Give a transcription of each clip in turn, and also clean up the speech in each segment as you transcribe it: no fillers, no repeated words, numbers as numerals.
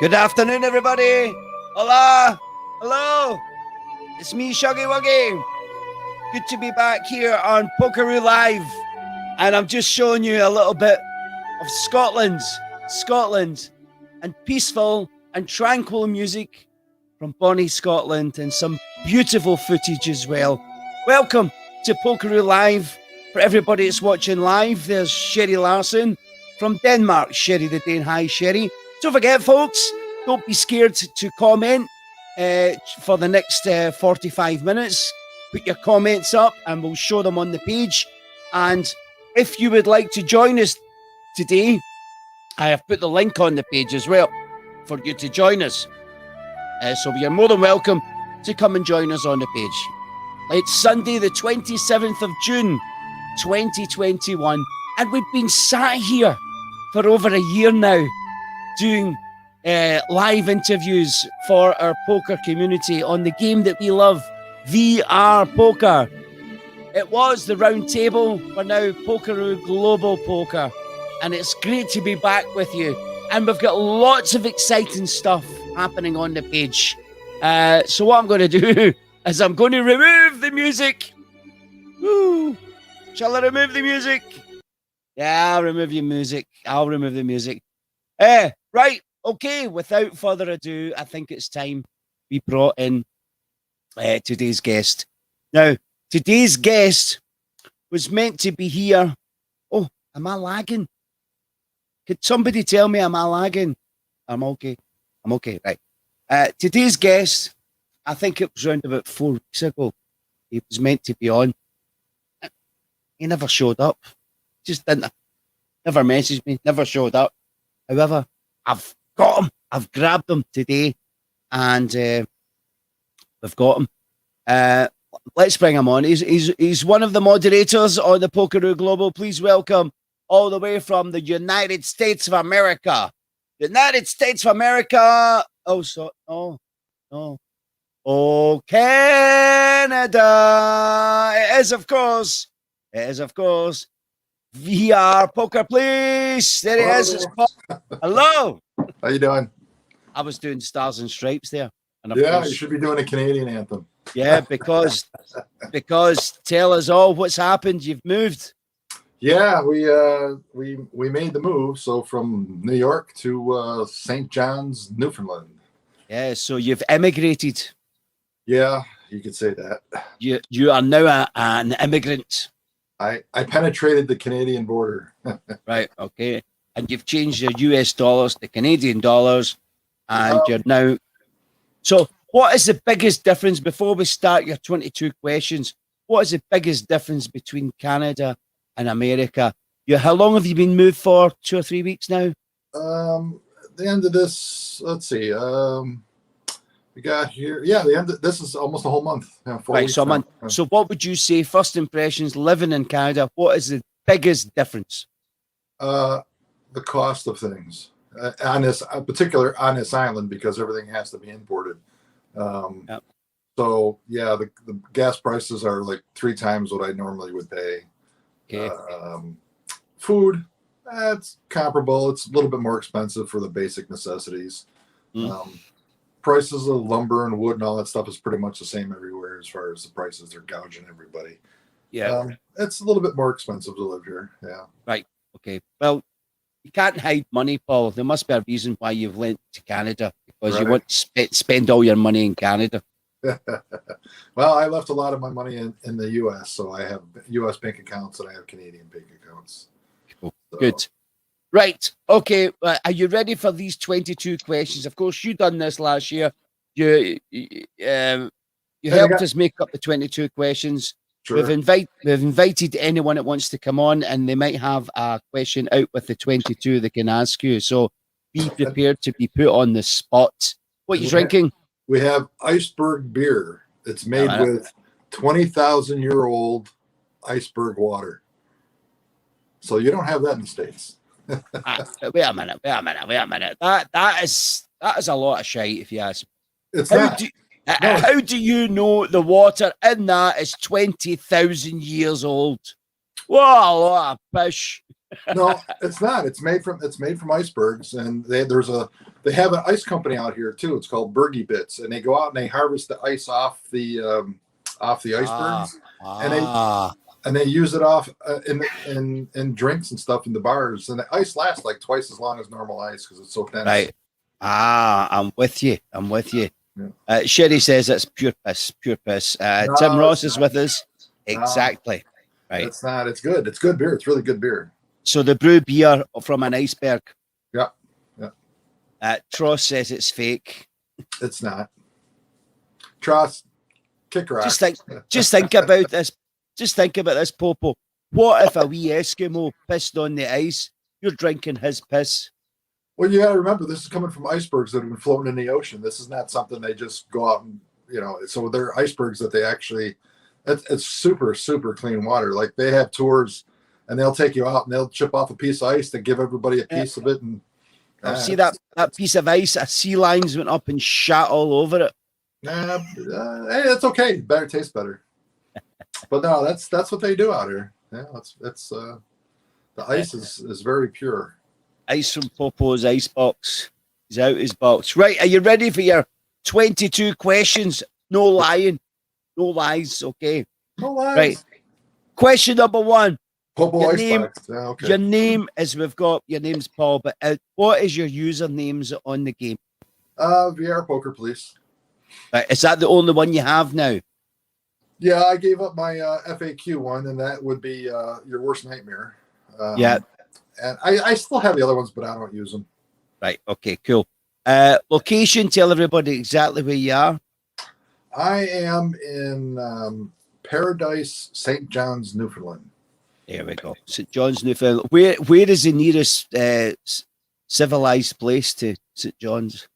Good afternoon, everybody. Hola. Hello. It's me, Shuggy Wuggy. Good to be back here on Pokeroo Live. And I'm just showing you a little bit of Scotland, and peaceful and tranquil music from Bonnie, Scotland, and some beautiful footage as well. Welcome to Pokeroo Live. For everybody that's watching live, there's Sherry Larson from Denmark. Sherry the Dane. Hi, Sherry. Don't forget, folks, don't be scared to comment for the next 45 minutes. Put your comments up and we'll show them on the page. And if you would like to join us today, I have put the link on the page as well for you to join us. So you're more than welcome to come and join us on the page. It's Sunday, the 27th of June, 2021. And we've been sat here for over a year now doing live interviews for our poker community on the game that we love, VR Poker. It was the round table, but now Pokeroo Global Poker. And it's great to be back with you. And we've got lots of exciting stuff happening on the page. So what I'm going to do is I'm going to remove the music. Woo. Shall I remove the music? Yeah, I'll remove your music. I'll remove the music. Right. Okay. Without further ado, I think it's time we brought in today's guest. Now, today's guest was meant to be here. Oh, am I lagging? Could somebody tell me, am I lagging? I'm okay. I'm okay. Right. Today's guest, I think it was around about 4 weeks ago. He was meant to be on. He never showed up. Just didn't. Never messaged me. Never showed up. However, I've got him. I've grabbed him today. And we've got him. Let's bring him on. He's one of the moderators on the Pokeroo Global. Please welcome, all the way from the United States of America. United States of America. Oh, Canada. It is, of course. VR Poker, please. There he is. It's Paul. Hello. How you doing? I was doing Stars and Stripes there. And of yeah, course, you should be doing a Canadian anthem. Yeah, because tell us all what's happened. You've moved. Yeah, we made the move. So from New York to St. John's, Newfoundland. Yeah, so you've emigrated. Yeah, you could say that. You are now an immigrant. I penetrated the Canadian border. Right, okay. And you've changed your US dollars to Canadian dollars. And you're now... So what is the biggest difference, before we start your 22 questions, what is the biggest difference between Canada and America? How long have you been moved for? 2 or 3 weeks now? The end of this, let's see. We got here. Yeah, the end. This is almost a whole month. Yeah, 4 weeks so a month. So what would you say, first impressions, living in Canada, what is the biggest difference? The cost of things. On this particular on this island, because everything has to be imported. Yep. So yeah, the gas prices are like 3 times what I normally would pay. Okay. Food, it's comparable. It's a little bit more expensive for the basic necessities. Prices of lumber and wood and all that stuff is pretty much the same everywhere as far as the prices they're gouging everybody. Yeah. It's a little bit more expensive to live here. Yeah. Right. Okay. Well, you can't hide money, Paul. There must be a reason why you've went to Canada, because you want to spend all your money in Canada. Well, I left a lot of my money in the U.S., so I have U.S. bank accounts and I have Canadian bank accounts. Cool. So. Good. Right. Okay. Are you ready for these 22 questions? Of course, you done this last year. You helped us make up the 22 questions. Sure. We've invited anyone that wants to come on, and they might have a question out with the 22 they can ask you. So be prepared to be put on the spot. What are you drinking? We have iceberg beer. It's made with 20,000-year-old iceberg water. So you don't have that in the States. Wait a minute. That is a lot of shite, if you ask me. It's not. How do you know the water in that is 20,000 years old? What a lot of pish. No, it's not. It's made from icebergs, and there's a They have an ice company out here too. It's called Bergie Bits, and they go out and they harvest the ice off the icebergs, and they use it off in drinks and stuff in the bars. And the ice lasts like twice as long as normal ice because it's so dense. Right. I'm with you. Yeah. Sherry says it's pure piss. No, Tim Ross is not. with us. Exactly. Right. It's not. It's good. It's good beer. It's really good beer. So they brew beer from an iceberg. Yeah. Tross says it's fake. It's not. Tross, kick rocks. Just think about this. Just think about this, Popo. What if a wee Eskimo pissed on the ice? You're drinking his piss. Well, you got to remember, this is coming from icebergs that have been floating in the ocean. This is not something they just go out and, so they're icebergs that they actually, it's super, super clean water. Like they have tours and they'll take you out and they'll chip off a piece of ice to give everybody a piece of it. And see that piece of ice, a sea lions went up and shat all over it. Hey, it's okay. Better tastes better. But no, that's what they do out here. Yeah, it's the ice is very pure. Ice from Popo's ice box. He's out his box. Right, are you ready for your 22 questions? No lying. No lies, okay. No lies. Right. Question number 1. Popo your ice name, box. Yeah, okay. Your name is, we've got, your name's Paul, but what is your usernames on the game? VR Poker Police. Right, is that the only one you have now? Yeah, I gave up my FAQ one, and that would be Your Worst Nightmare. Yeah. And I still have the other ones, but I don't use them. Right, okay, cool. Location, tell everybody exactly where you are. I am in Paradise, St. John's, Newfoundland. There we go. St. John's, Newfoundland. Where is the nearest civilized place to St. John's?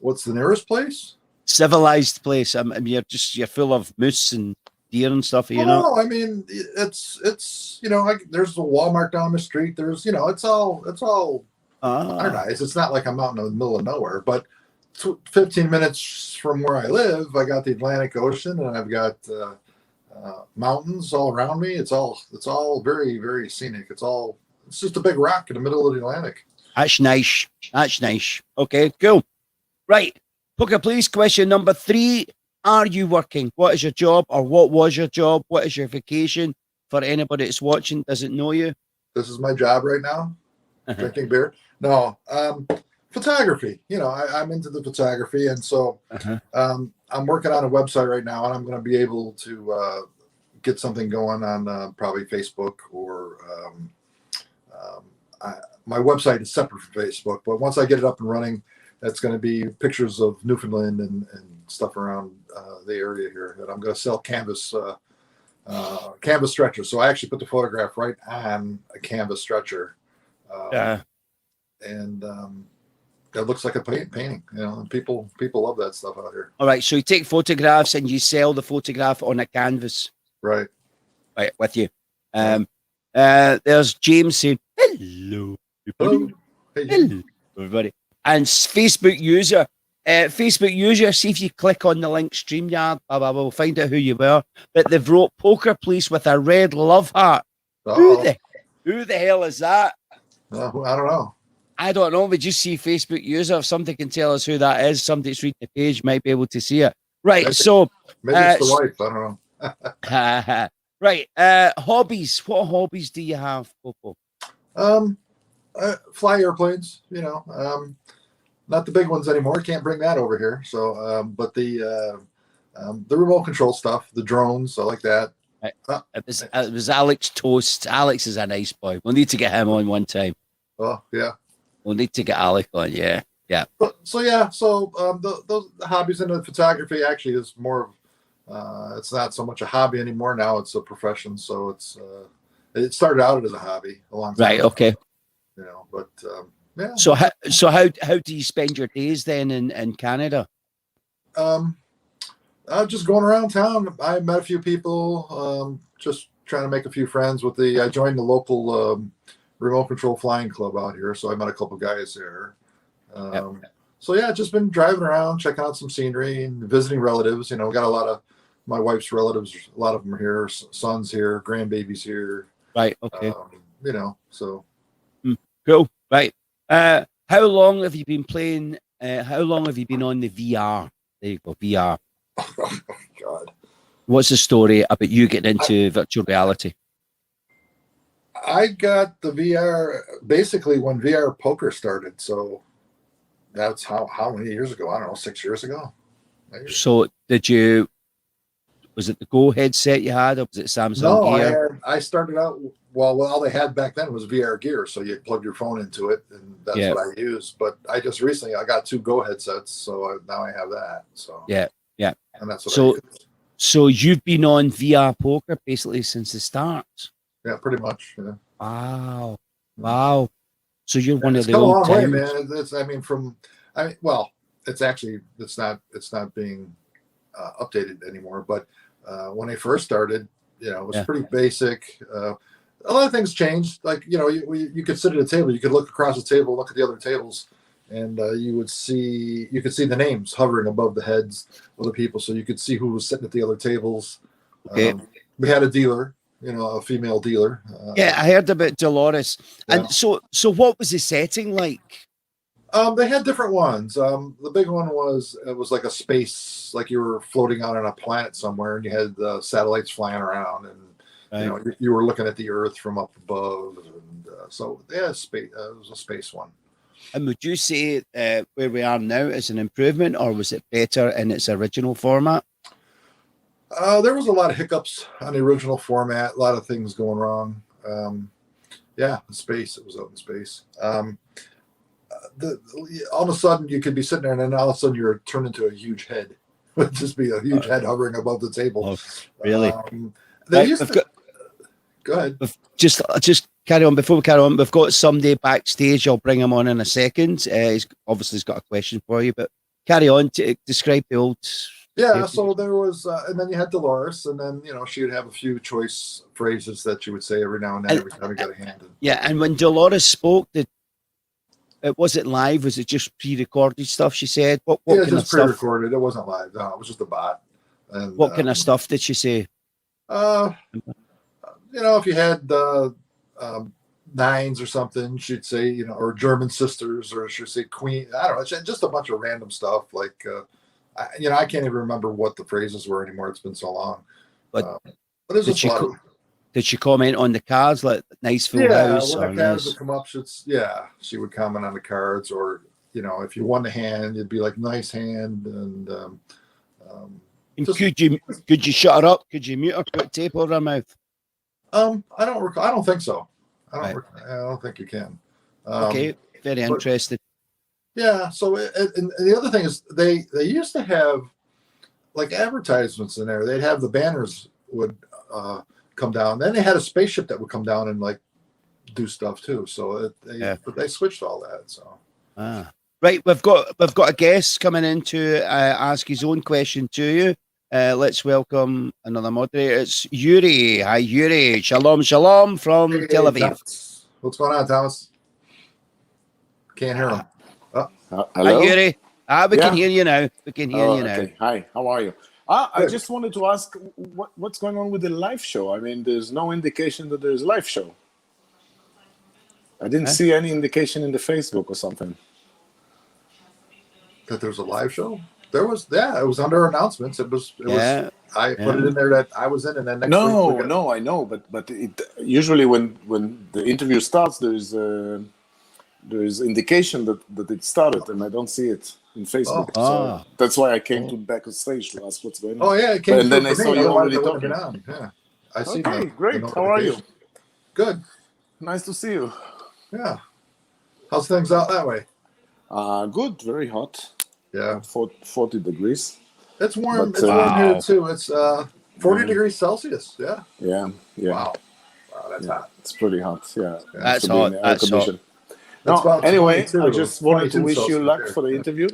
What's the nearest place? Civilized place. I mean, you're full of moose and deer and stuff. No, I mean it's there's a Walmart down the street. There's it's all nice. It's not like I'm out in the middle of nowhere, but 15 minutes from where I live, I got the Atlantic Ocean and I've got mountains all around me. It's all very, very scenic. It's just a big rock in the middle of the Atlantic. That's nice. Okay, cool. Right. Poker Please, question number 3. Are you working? What is your job, or what was your job? What is your vacation? For anybody that's watching, doesn't know you. This is my job right now, drinking beer. No, photography. I'm into the photography, and so I'm working on a website right now, and I'm going to be able to get something going on probably Facebook or my website is separate from Facebook, but once I get it up and running, that's going to be pictures of Newfoundland and stuff around the area here. And I'm going to sell canvas stretchers. So I actually put the photograph right on a canvas stretcher. And it looks like a painting. And people love that stuff out here. All right. So you take photographs and you sell the photograph on a canvas. Right. Right. With you. There's James saying, hello, everybody. Hello, everybody. And Facebook user, see if you click on the link StreamYard, we'll find out who you were. But they've wrote Poker Police with a red love heart. Who the hell is that? I don't know. I don't know. We just see Facebook user. If somebody can tell us who that is, somebody that's reading the page might be able to see it. Right. Maybe it's the wife. I don't know. Right. Hobbies. What hobbies do you have, Popo? Fly airplanes, not the big ones anymore. Can't bring that over here. So, but the remote control stuff, the drones, I like that. It was Alex Toast. Alex is a nice boy. We'll need to get him on one time. Oh yeah. We'll need to get Alex on. Yeah. So those hobbies in the photography actually is more of, it's not so much a hobby anymore. Now it's a profession. So it started out as a hobby a long time ago. Okay. But yeah. So how do you spend your days then in Canada? Just going around town. I met a few people. Just trying to make a few friends I joined the local remote control flying club out here, so I met a couple guys there. So yeah, just been driving around, checking out some scenery and visiting relatives. We got a lot of my wife's relatives. A lot of them are here. Sons here, grandbabies here. Right. Okay. So. Cool. Right. How long have you been playing? How long have you been on the VR? There you go, VR. Oh God. What's the story about you getting into virtual reality? I got the VR basically when VR poker started. So that's how many years ago? I don't know, 6 years ago. Maybe. So was it the Go headset you had, or was it Samsung No, Gear? I started out well. All they had back then was VR gear, so you plug your phone into it, and that's Yeah. what I used. But I just recently I got 2 Go headsets, so now I have that. So Yeah, and that's what I So, use. so you've been on VR poker basically since the start. Yeah, pretty much. Yeah. Wow. So you're one of It's the come a old long way, timers. man. I mean, well, it's not being updated anymore. But when I first started, it was Yeah. pretty basic. A lot of things changed. Like you could sit at a table, you could look across the table, look at the other tables, and you could see the names hovering above the heads of the people, so you could see who was sitting at the other tables. Okay. We had a dealer, a female dealer. Yeah, I heard about Dolores. Yeah. And so what was the setting like? They had different ones. The big one was it was like a space, like you were floating out on a planet somewhere, and you had satellites flying around, and you were looking at the Earth from up above, and so yeah, space. It was a space one. And would you say where we are now is an improvement, or was it better in its original format? There was a lot of hiccups on the original format. A lot of things going wrong. Yeah, space. It was out in space. All of a sudden you could be sitting there, and then all of a sudden you're turned into a huge head. It would just be a huge head hovering above the table. Oh, really? They used to. Go ahead. Just carry on. Before we carry on, we've got somebody backstage. I'll bring him on in a second. He's got a question for you, but carry on to describe the old. Yeah, so there was, and then you had Dolores, and then she would have a few choice phrases that she would say every now and then, every time we got a hand in. Yeah, and when Dolores spoke, was it live? Was it just pre-recorded stuff? She said, "What yeah, kind just of stuff? Pre-recorded. It wasn't live. No, it was just a bot." And What kind of stuff did she say? If you had nines or something, she'd say, or German sisters, or she'd say queen. I don't know, just a bunch of random stuff. Like, I can't even remember what the phrases were anymore. It's been so long. But it was just a lot of. Did she comment on the cards, like nice full house? Yeah, when the cards would come up, she would comment on the cards, or if you won the hand, you'd be like, nice hand, and could you shut her up? Could you mute her? Put tape over her mouth? I don't recall. I don't think so. I don't think you can. Okay, very interested. Yeah. So, and the other thing is, they used to have like advertisements in there. They'd have the banners would come down. Then they had a spaceship that would come down and like do stuff too. So but they switched all that. So. Right, we've got a guest coming in to ask his own question to you. Let's welcome another moderator. It's Yuri. Hi, Yuri. Shalom from Tel Aviv. Thomas. What's going on, Thomas? Can't hear him. Hello? Hi, Yuri. We can hear you now. We can hear you now. Okay. Hi, how are you? I just wanted to ask what's going on with the live show. I mean, there's no indication that there's a live show. I didn't see any indication in the Facebook or something. That there's a live show? There was, it was under announcements. It was. I put it in there that I was in, and then next week. No, I know, but usually when the interview starts, there's indication that it started, and I don't see it in Facebook. So that's why I came to back on stage to ask what's going on. Oh yeah, it came. And then I saw you already talking. Yeah, I see. Okay, great. How are you? Good. Nice to see you. Yeah. How's things out that way? Good. Very hot. Yeah. 40 degrees. It's warm. It's warm here too. It's 40 degrees Celsius. Yeah. Yeah. Wow, that's hot. It's pretty hot. Yeah. That's hot. That's hot. No, anyway, I just wanted to wish you luck for the interview.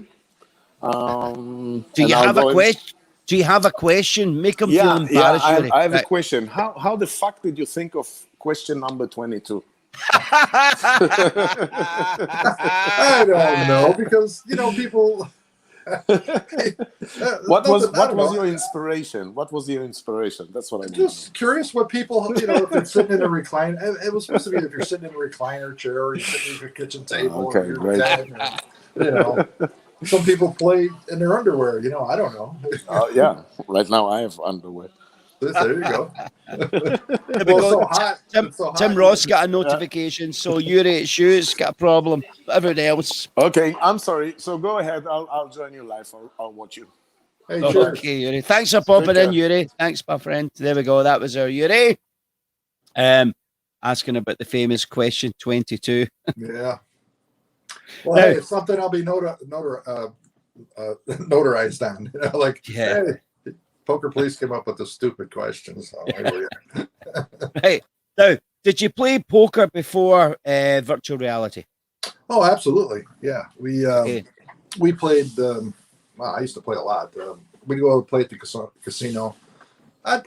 Do you have a question? Do you have a question? Make them feel embarrassed. I have a question. How the fuck did you think of question number 22? I don't know, because people What was know. your inspiration? What was your inspiration? That's what I'm just curious what people, if they're sitting in a recliner. It was supposed to be if you're sitting in a recliner chair or you're sitting at your kitchen table Okay, or you're great. dead. Some people play in their underwear. I don't know. Yeah, right now I have underwear. There you go. There we Well, go. it's so hot. Tim, It's so hot. Tim Ross got a notification, so Yuri Shoes got a problem. But everybody else. Okay, I'm sorry. So go ahead. I'll join you live. I'll watch you. Hey, cheers. Okay, Yuri. Thanks for popping in, Yuri. Thanks, my friend. There we go. That was our Yuri. Asking about the famous question 22. Yeah. Well, Now, hey, it's something I'll be notarized on. Yeah. Hey, Poker Police came up with a stupid question. So Right. Now, did you play poker before virtual reality? Oh, absolutely. Yeah. Okay. We played, I used to play a lot. We'd go play at the casino. I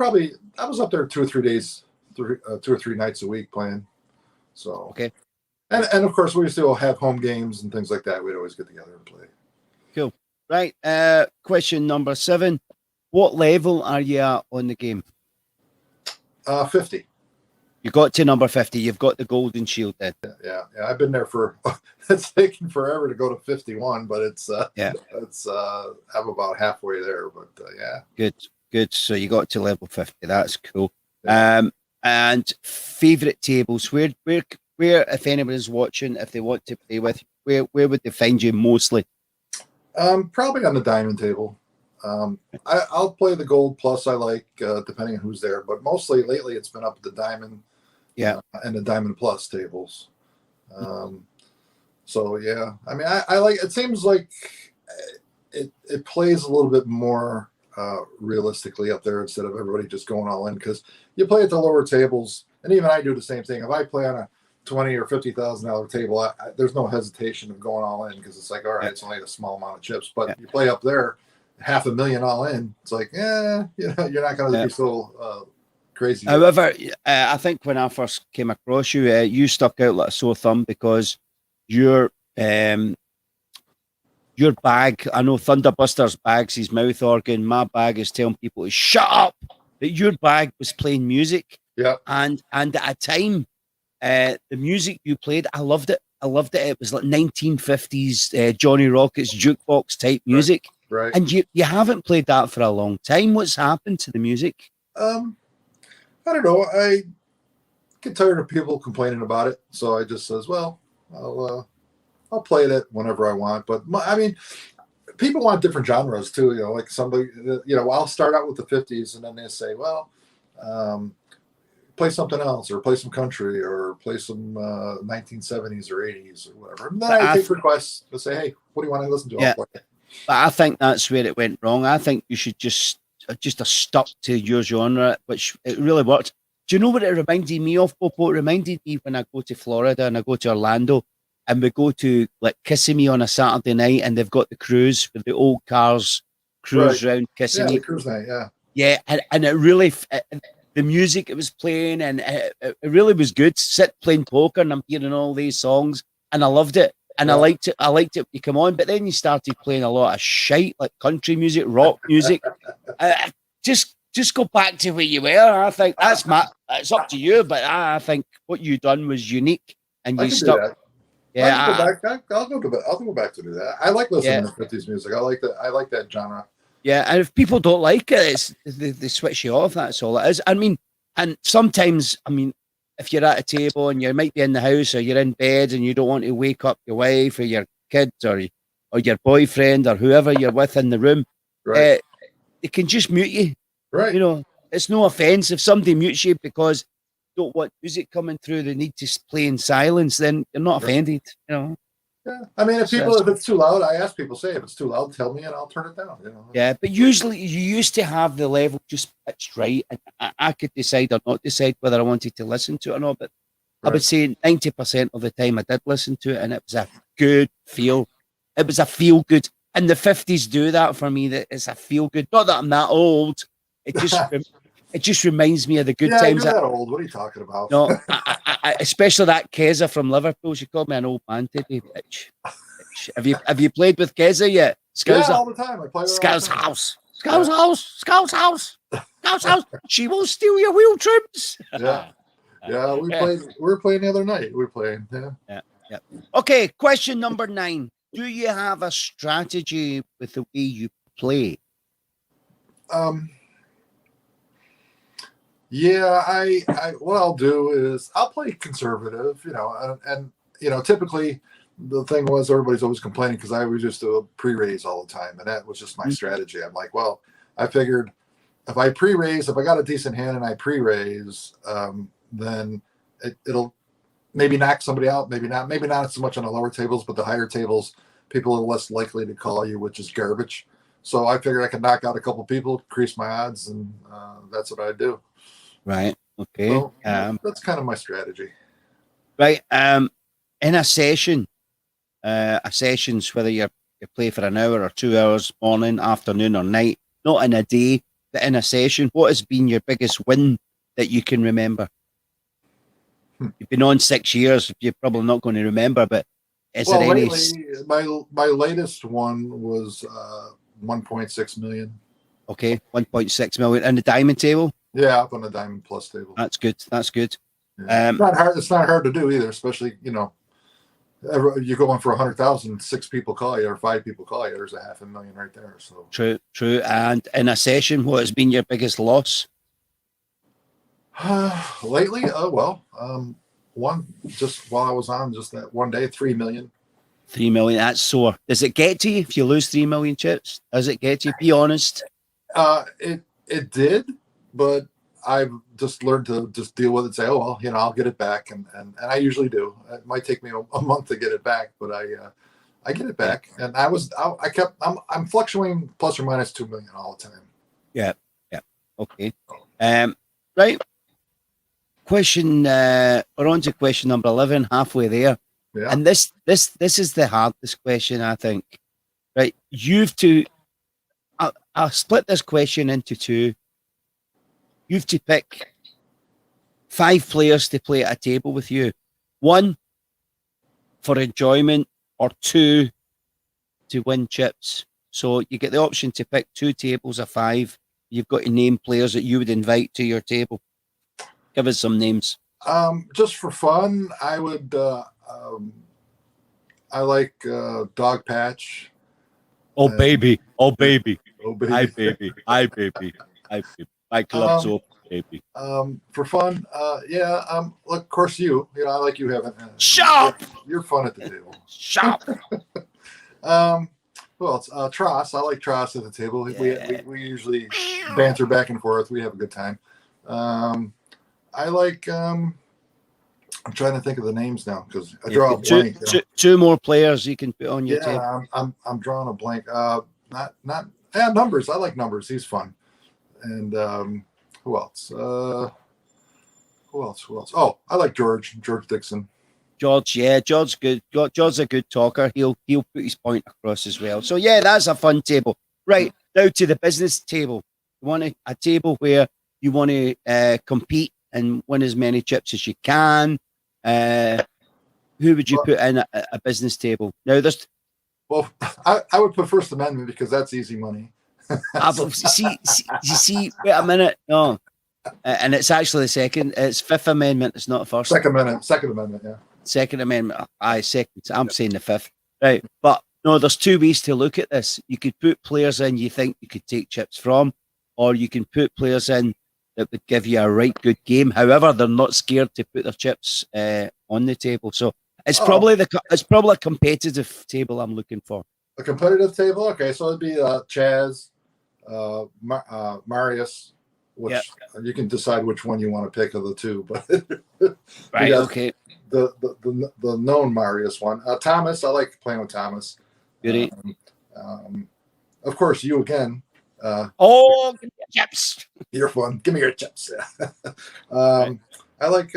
was up there 2 or 3 days, 2 or 3 nights a week playing. So, Okay. And of course, we still have home games and things like that. We'd always get together and play. Cool. Right. Question number 7. What level are you at on the game? 50. You got to number 50. You've got the golden shield then. Yeah. I've been there it's taken forever to go to 51, but I'm about halfway there, but yeah. Good. So you got to level 50. That's cool. Yeah. And favorite tables, where, if anyone is watching, if they want to play with, where would they find you mostly? Probably on the diamond table. I'll play the gold plus. I like, depending on who's there, but mostly lately it's been up at the diamond, and the diamond plus tables. So yeah, I mean, I like. It seems like it plays a little bit more realistically up there instead of everybody just going all in, because you play at the lower tables, and even I do the same thing. If I play on a $20,000 or $50,000 table, there's no hesitation of going all in, because it's like, all right, it's only a small amount of chips. But you play up there, $500,000 all in, it's like, you're not going to be so crazy. However, I think when I first came across you, you stuck out like a sore thumb because your bag, I know Thunderbuster's bag's his mouth organ. My bag is telling people to shut up. That your bag was playing music. Yeah. And at a time, the music you played, I loved it. It was like 1950s Johnny Rockets jukebox type music. Right. And you haven't played that for a long time. What's happened to the music? I don't know. I get tired of people complaining about it, so I just says, well, I'll play it whenever I want. But I mean, people want different genres too. Like somebody, I'll start out with the 50s, and then they say, well, play something else, or play some country, or play some 1970s or 80s or whatever. And then I take requests to say, hey, what do you want to listen to? I'll play it. But I think that's where it went wrong. I think you should just have stuck to your genre, which it really worked. Do you know what it reminded me of, Popo? It reminded me when I go to Florida and I go to Orlando, and we go to like Kissimmee on a Saturday night, and they've got the cruise with the old cars cruise around Kissimmee. Yeah, the cruise night, yeah. Yeah, and it really, the music it was playing, and it really was good. Playing poker, and I'm hearing all these songs, and I loved it. And I liked it when you come on, but then you started playing a lot of shite, like country music, rock music. Just go back to where you were. I think it's up to you, but I think what you done was unique, and you stuck. Yeah, I'll go back to do that. I like listening to 50s music. I like that genre. Yeah, and if people don't like it, they switch you off. That's all it is. I mean, and sometimes, if you're at a table and you might be in the house or you're in bed and you don't want to wake up your wife or your kids or your boyfriend or whoever you're with in the room, right. They can just mute you. Right. It's no offense if somebody mutes you because they don't want music coming through. They need to play in silence. Then you're not offended. Yeah. I mean, if it's too loud, I ask people, if it's too loud, tell me and I'll turn it down. Yeah, but usually you used to have the level just pitched right, and I could decide or not decide whether I wanted to listen to it or not. But I would say 90% of the time I did listen to it, and it was a good feel. It was a feel good, and the 50s do that for me. That it's a feel good. Not that I'm that old. It just reminds me of the good times. You're that old. What are you talking about? No, I especially that Keza from Liverpool. She called me an old man today, bitch. Have you played with Keza yet? Yeah, all the time. I play with her all Scout's the time. house. Scout's house. Scout's house. Scout's house. She will steal your wheel trims. Yeah. Yeah, we were playing the other night. We were playing. Yeah. Yeah. Okay, question number 9. Do you have a strategy with the way you play? Yeah, I what I'll do is I'll play conservative, and typically the thing was everybody's always complaining because I was just do a pre-raise all the time, and that was just my strategy. I'm like, well, I figured if I pre-raise, if I got a decent hand and I pre-raise, then it'll maybe knock somebody out, maybe not so much on the lower tables, but the higher tables, people are less likely to call you, which is garbage. So I figured I could knock out a couple people, increase my odds, and that's what I do. Right. Okay. So, that's kind of my strategy. Right. In a session, whether you play for an hour or 2 hours, morning, afternoon, or night, not in a day, but in a session, what has been your biggest win that you can remember? You've been on 6 years. You're probably not going to remember, but is there any? Lately, my latest one was 1.6 million. Okay, 1.6 million. And the diamond table? Yeah, up on the diamond plus table. That's good. That's good. Yeah. It's not hard to do either, especially, you're going for 100,000, 6 people call you or 5 people call you. There's $500,000 right there. So true. And in a session, what has been your biggest loss? Lately, one just while I was on just that one day, 3 million. 3 million. That's sore. Does it get to you if you lose 3 million chips? Does it get to you? Be honest. It did, but I've just learned to just deal with it. Say, oh well, I'll get it back, and I usually do. It might take me a month to get it back, but I get it back. And I'm fluctuating plus or minus 2 million all the time. Yeah. Okay. Right. Question. We're on to question number 11. Halfway there. Yeah. And this is the hardest question, I think. Right. I'll split this question into 2. You've to pick 5 players to play at a table with you. 1 for enjoyment, or 2 to win chips. So you get the option to pick 2 tables of 5. You've got to name players that you would invite to your table. Give us some names. Just for fun, I would. I like Dog Patch. Oh baby. Oh baby. Hi baby. My club's open, baby. For fun, look, of course you. I like you having. Shop. You're fun at the table. Shop. Who else? Tross. I like Tross at the table. We usually banter back and forth. We have a good time. I like. I'm trying to think of the names now because I draw a blank. 2 more players you can put on your table. I'm drawing a blank. Numbers. I like Numbers. He's fun. And who else? Who else? Oh, I like George Dixon. George, yeah, George's good. George's a good talker. He'll put his point across as well. So yeah, that's a fun table. Right, now to the business table. You want a table where you want to compete and win as many chips as you can. Who would you put in a business table? Now there's. Well, I would put First Amendment because that's easy money. see, wait a minute. No. And it's actually the second. It's Fifth Amendment. It's not first. Second Amendment, yeah. Second Amendment. Second. I'm saying the fifth. Right. But no, there's 2 ways to look at this. You could put players in you think you could take chips from, or you can put players in that would give you a right good game. However, they're not scared to put their chips on the table. So it's probably a competitive table I'm looking for. A competitive table? Okay, so it'd be Chaz, Marius, which you can decide which one you want to pick of the 2. But right, okay. The known Marius one. Thomas, I like playing with Thomas. Beauty. Of course, you again. Give me your chips. You're fun. Give me your chips. Right. I like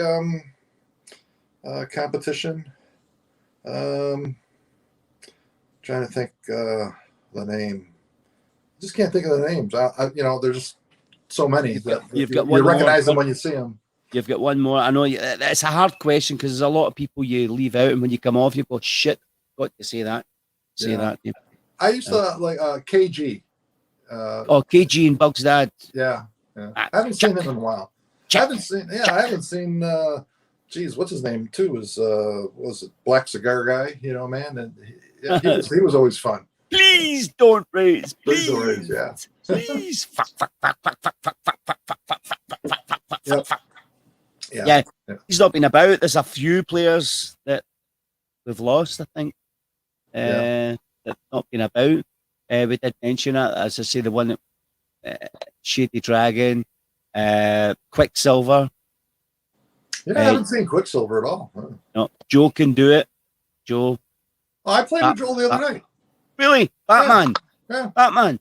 competition. Trying to think the name. Just can't think of the names. There's just so many that you recognize them when you see them. You've got one more. I know it's a hard question because there's a lot of people you leave out, and when you come off, you go, "Shit, got to say that." say that name. I used to like KG. KG and Bug's dad. Yeah. I haven't seen him in a while. I haven't seen. Geez, what's his name too? Was it Black Cigar Guy? You know, man, and he was always fun. Please don't raise. Please don't raise. Yeah. Please. Yeah. He's not been about. There's a few players that we've lost, I think. That not been about. We did mention it, as I say, the one that Shady Dragon, Quicksilver. Yeah, I haven't seen Quicksilver at all. No, Joe can do it. Joe. Oh, I played with Joel the other night. Really? Batman? Yeah. Batman.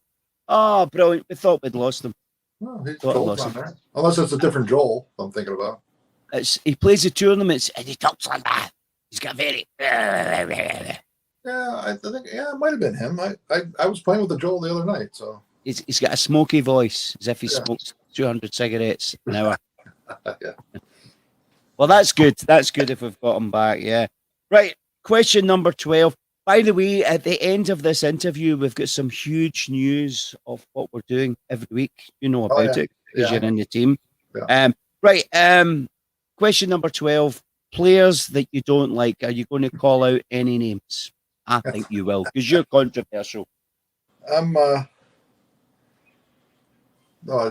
Oh, brilliant. We thought we'd lost him. No, he's Joel's on there. Unless it's a different Joel I'm thinking about. He plays the tournaments and he talks like that. He's got very... Yeah, I think it might have been him. I was playing with the Joel the other night, so he's got a smoky voice, as if he smokes 200 cigarettes an hour. Yeah. Well, that's good. That's good if we've got him back. Yeah. Right. Question number 12. By the way, at the end of this interview, we've got some huge news of what we're doing every week. You know about it because you're in the team. Yeah. Right. Question number 12. Players that you don't like. Are you going to call out any names? I think you will, because you're controversial. No,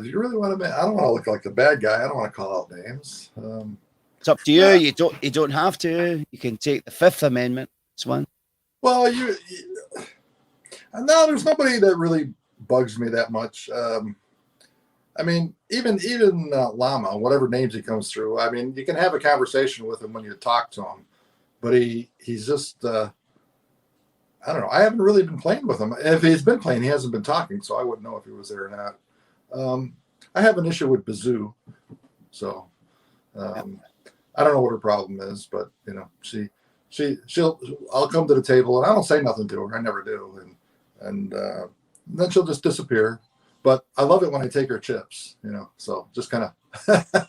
do you really want to? I don't want to look like the bad guy. I don't want to call out names. It's up to you. You don't have to. You can take the Fifth Amendment. It's one. Well, no, there's nobody that really bugs me that much. I mean, even Llama, whatever names he comes through. I mean, you can have a conversation with him when you talk to him, but he's just. I don't know. I haven't really been playing with him. If he's been playing, he hasn't been talking, so I wouldn't know if he was there or not. I have an issue with Bazoo, so I don't know what her problem is, but you know, I'll come to the table and I don't say nothing to her. I never do, and then she'll just disappear. But I love it when I take her chips, you know. So just kind of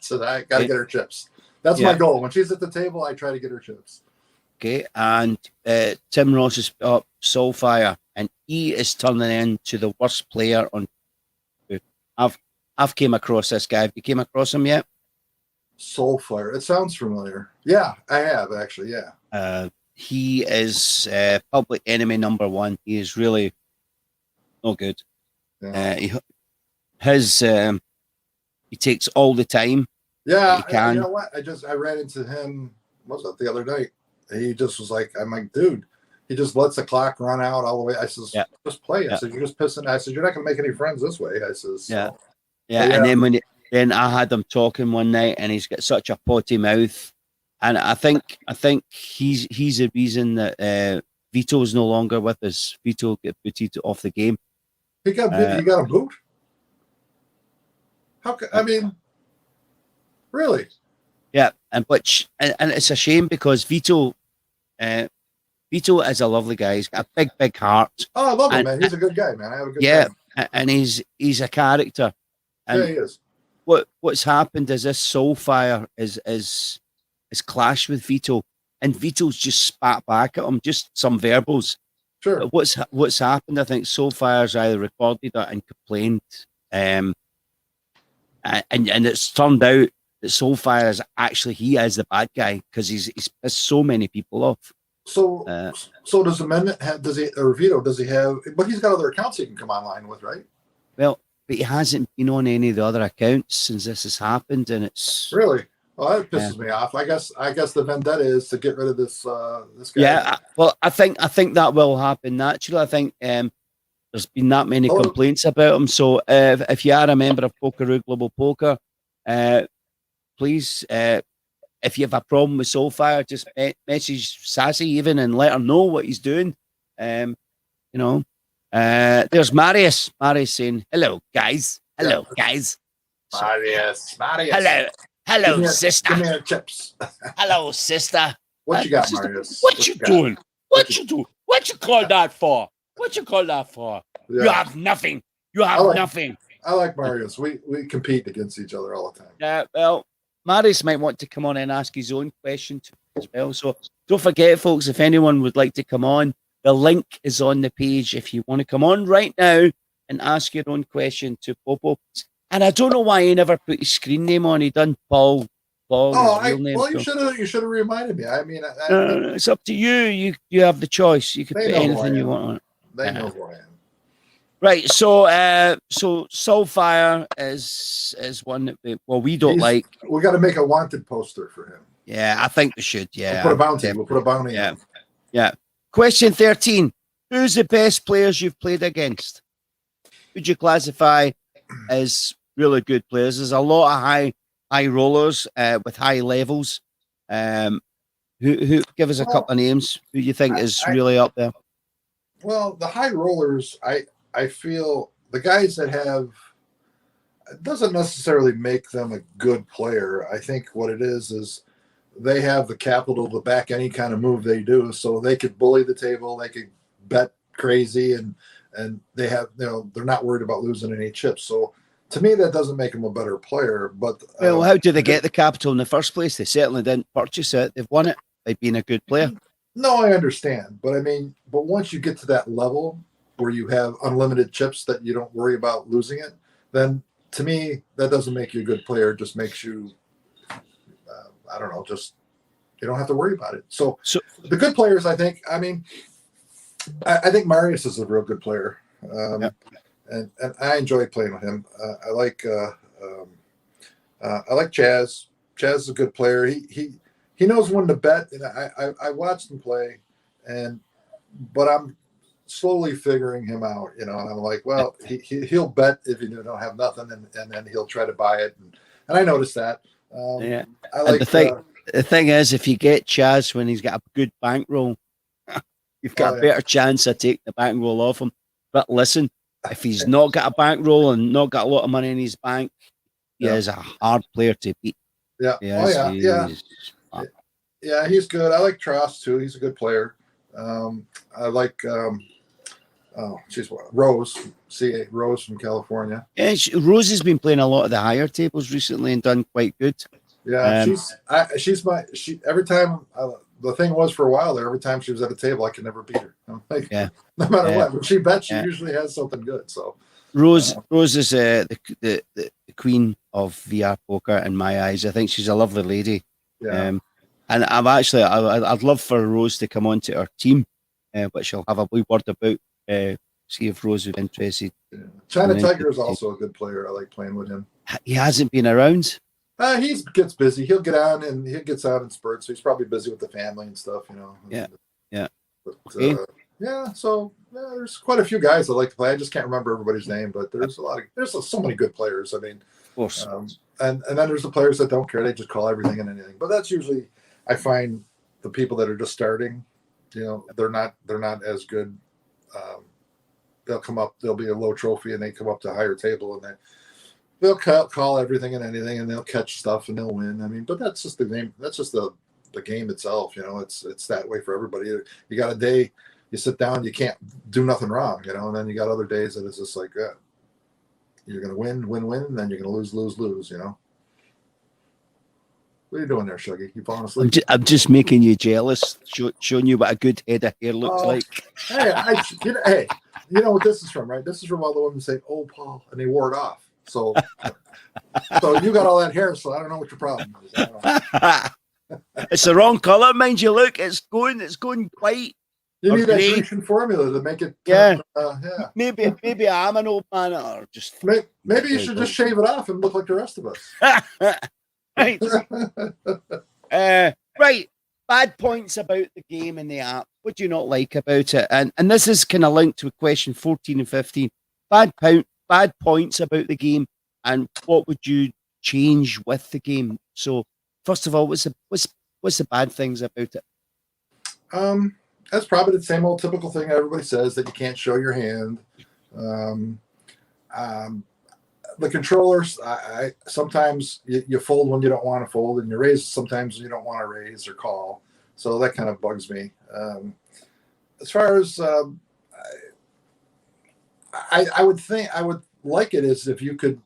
so that I got to get her chips. That's my goal. When she's at the table, I try to get her chips. Okay, and Tim Ross is up Soulfire, and he is turning into the worst player on. I've came across this guy. Have you came across him yet? Soulfire. It sounds familiar. Yeah, I have actually. Yeah. He is public enemy number one. He is really no good. Yeah. He takes all the time. Yeah. He can. You know what? I ran into him. What was that the other night? He just was like, I'm like, dude, he just lets the clock run out all the way. I says, just play. I said, you're just pissing. I said, you're not gonna make any friends this way. I says, so. Yeah. And then I had him talking one night, and he's got such a potty mouth, and I think he's the reason that Vito's no longer with us. Vito got booted off the game. He got a boot. I mean, really? Yeah, and it's a shame because Vito is a lovely guy. He's got a big heart. Oh, I love him, man. He's a good guy, man. I have a good time. And he's a character. And yeah, he is. What's happened is this Soulfire is clashed with Vito, and Vito's just spat back at him, just some verbals. Sure. But what's happened? I think Soulfire's either recorded it and complained, and it's turned out that Soulfire is actually he is the bad guy because he's pissed so many people off. So does Amendment have? Vito? Does he have? But he's got other accounts he can come online with, right? Well, but he hasn't been on any of the other accounts since this has happened, and it's really. Well, that pisses me off. I guess the vendetta is to get rid of this guy. Yeah, well, I think that will happen naturally. I think there's been that many complaints about him. So if you are a member of Pokeroo Global Poker, please, if you have a problem with Soulfire, just message Sassy even and let her know what he's doing. You know, there's Marius. Marius saying, "Hello, guys. Hello, guys." Marius. Hello, sister. Give me your chips. Hello, sister. What you got, Marius? What you doing? What you do? What you call that for? What you call that for? Yeah. You have nothing. You have nothing. I like Marius. We compete against each other all the time. Yeah, well, Marius might want to come on and ask his own question too, as well. So don't forget, folks, if anyone would like to come on, The link is on the page if you want to come on right now and ask your own question to Popo. And I don't know why he never put his screen name on. He done Paul. Paul, Oh, his real name. well, you should have reminded me. I mean, No, it's up to you. You have the choice. You can put anything you want on it. They know who I am. Right. So Soulfire is one that we don't like. We got to make a wanted poster for him. Yeah, I think we should. Yeah. We'll put a bounty. Yeah. On. Yeah. Question 13. Who's the best players you've played against? Would you classify as really good players? There's a lot of high rollers with high levels. Who give us a couple of names who you think is really up there? Well, the high rollers, I feel the guys that have, it doesn't necessarily make them a good player. I think what it is they have the capital to back any kind of move they do, so they could bully the table, they could bet crazy, and they have, they're not worried about losing any chips. So to me, that doesn't make them a better player. But well, how do they get the capital in the first place? They certainly didn't purchase it. They've won it by being a good player. No, I understand, but but once you get to that level where you have unlimited chips that you don't worry about losing it, then to me that doesn't make you a good player. It just makes you, I don't know, just you don't have to worry about it. So the good players, I think I think Marius is a real good player, and I enjoy playing with him. I like Chaz. Chaz is a good player. He knows when to bet, and I watched him play, but I'm slowly figuring him out, and I'm like, well, he'll bet if you don't have nothing, and then he'll try to buy it, and I noticed that. I like the thing is, if you get Chaz when he's got a good bankroll, you've got a better chance of taking the bankroll off him. But listen, if he's not got a bankroll and not got a lot of money in his bank, he is a hard player to beat. Yeah. Yeah, he's good. I like Tross too. He's a good player. I like Rose, Rose from California. Yeah, Rose has been playing a lot of the higher tables recently and done quite good. Yeah, she every time. The thing was for a while there, every time she was at a table, I could never beat her. I'm like, no matter what, when she bets, she usually has something good. So Rose is the queen of VR poker in my eyes. I think she's a lovely lady. Yeah. And I'd love for Rose to come onto our team, which I'll have a wee word about. See if Rose is interested. Yeah. China Tiger is also a good player. I like playing with him. He hasn't been around. He gets busy. He'll get on and he gets out in spurts. So he's probably busy with the family and stuff, Yeah. But, so there's quite a few guys that like to play. I just can't remember everybody's name, but there's so many good players. I mean, of course. And then there's the players that don't care. They just call everything and anything. But that's usually, I find, the people that are just starting. They're not as good. They'll come up. They'll be a low trophy, and they come up to a higher table, and they'll call everything and anything, and they'll catch stuff and they'll win. But that's just the game. That's just the game itself. It's that way for everybody. You got a day you sit down, you can't do nothing wrong. And then you got other days that it's just like you're gonna win, and then you're gonna lose. What are you doing there, Shuggy? You falling asleep? I'm just making you jealous, showing you what a good head of hair looks like. Hey, you know what this is from, right? This is from all the women say, "Oh, Paul," and they wore it off. So you got all that hair, so I don't know what your problem is. It's the wrong color, mind you. Look, it's going white. You need that Grecian formula to make it. Maybe I'm an old man, or just maybe you should just shave it off and look like the rest of us. Right. Right. Bad points about the game and the app. What do you not like about it? And this is kind of linked to question 14 and 15. Bad points about the game, and what would you change with the game? So, first of all, what's the bad things about it? That's probably the same old typical thing everybody says, that you can't show your hand. The controllers, I sometimes you fold when you don't want to fold, and you raise sometimes you don't want to raise or call. So that kind of bugs me. As far as I would think, I would like it is if you could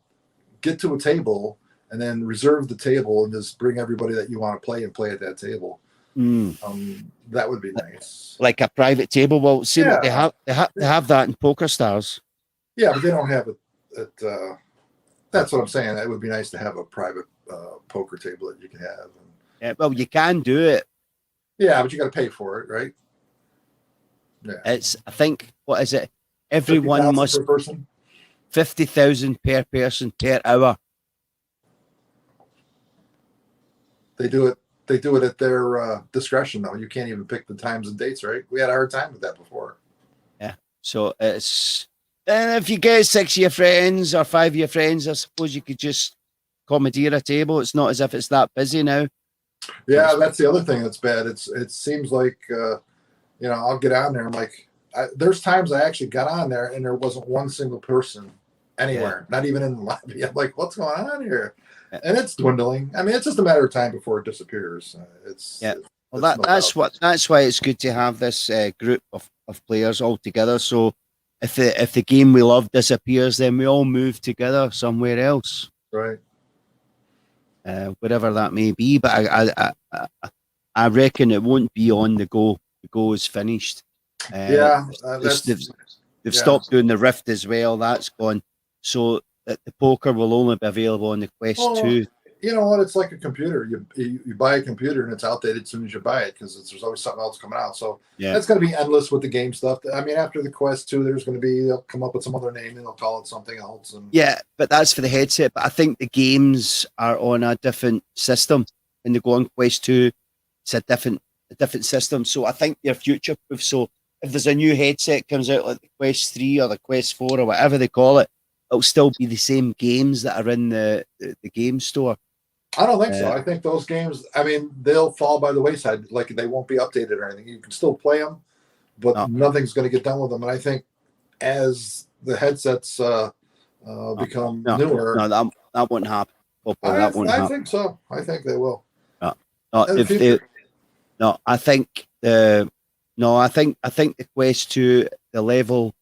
get to a table and then reserve the table and just bring everybody that you want to play and play at that table. That would be nice. Like a private table. Well, see, look, they Yeah. have that in Poker Stars. Yeah, but they don't have it at that's what I'm saying. It would be nice to have a private poker table that you can have. Yeah, well, you can do it. Yeah, but you got to pay for it, right? Yeah. It's, I think, what is it? Everyone 50,000 must per person. 50,000 per person per hour. They do it. They do it at their discretion, though. You can't even pick the times and dates, right? We had a hard time with that before. Yeah. So it's, and if you get 6 of your friends or 5 of your friends, I suppose you could just commandeer a table. It's not as if it's that busy now. Yeah, that's the other thing that's bad. It seems like I'll get on there. I'm like, there's times I actually got on there and there wasn't one single person anywhere, not even in the lobby. I'm like, what's going on here? And it's dwindling. I mean, it's just a matter of time before it disappears. Well, that's why it's good to have this group of players all together. So if the game we love disappears, then we all move together somewhere else, right? Whatever that may be. But I reckon it won't be on the go. The go is finished. They've stopped doing the Rift as well. That's gone. So the poker will only be available on the Quest 2. You know what? It's like a computer. You buy a computer and it's outdated as soon as you buy it because there's always something else coming out. So that's going to be endless with the game stuff. I mean, after the Quest 2, there's going to be, they'll come up with some other name and they'll call it something else. But that's for the headset. But I think the games are on a different system. When they go on Quest 2, it's a different system. So I think they're future proof. So if there's a new headset comes out like the Quest 3 or the Quest 4 or whatever they call it, it'll still be the same games that are in the game store. I don't think so. I think those games, I mean, they'll fall by the wayside. Like they won't be updated or anything. You can still play them, but nothing's going to get done with them. And I think as the headsets become newer, that won't happen. I think so. I think they will. I think the Quest 2, the level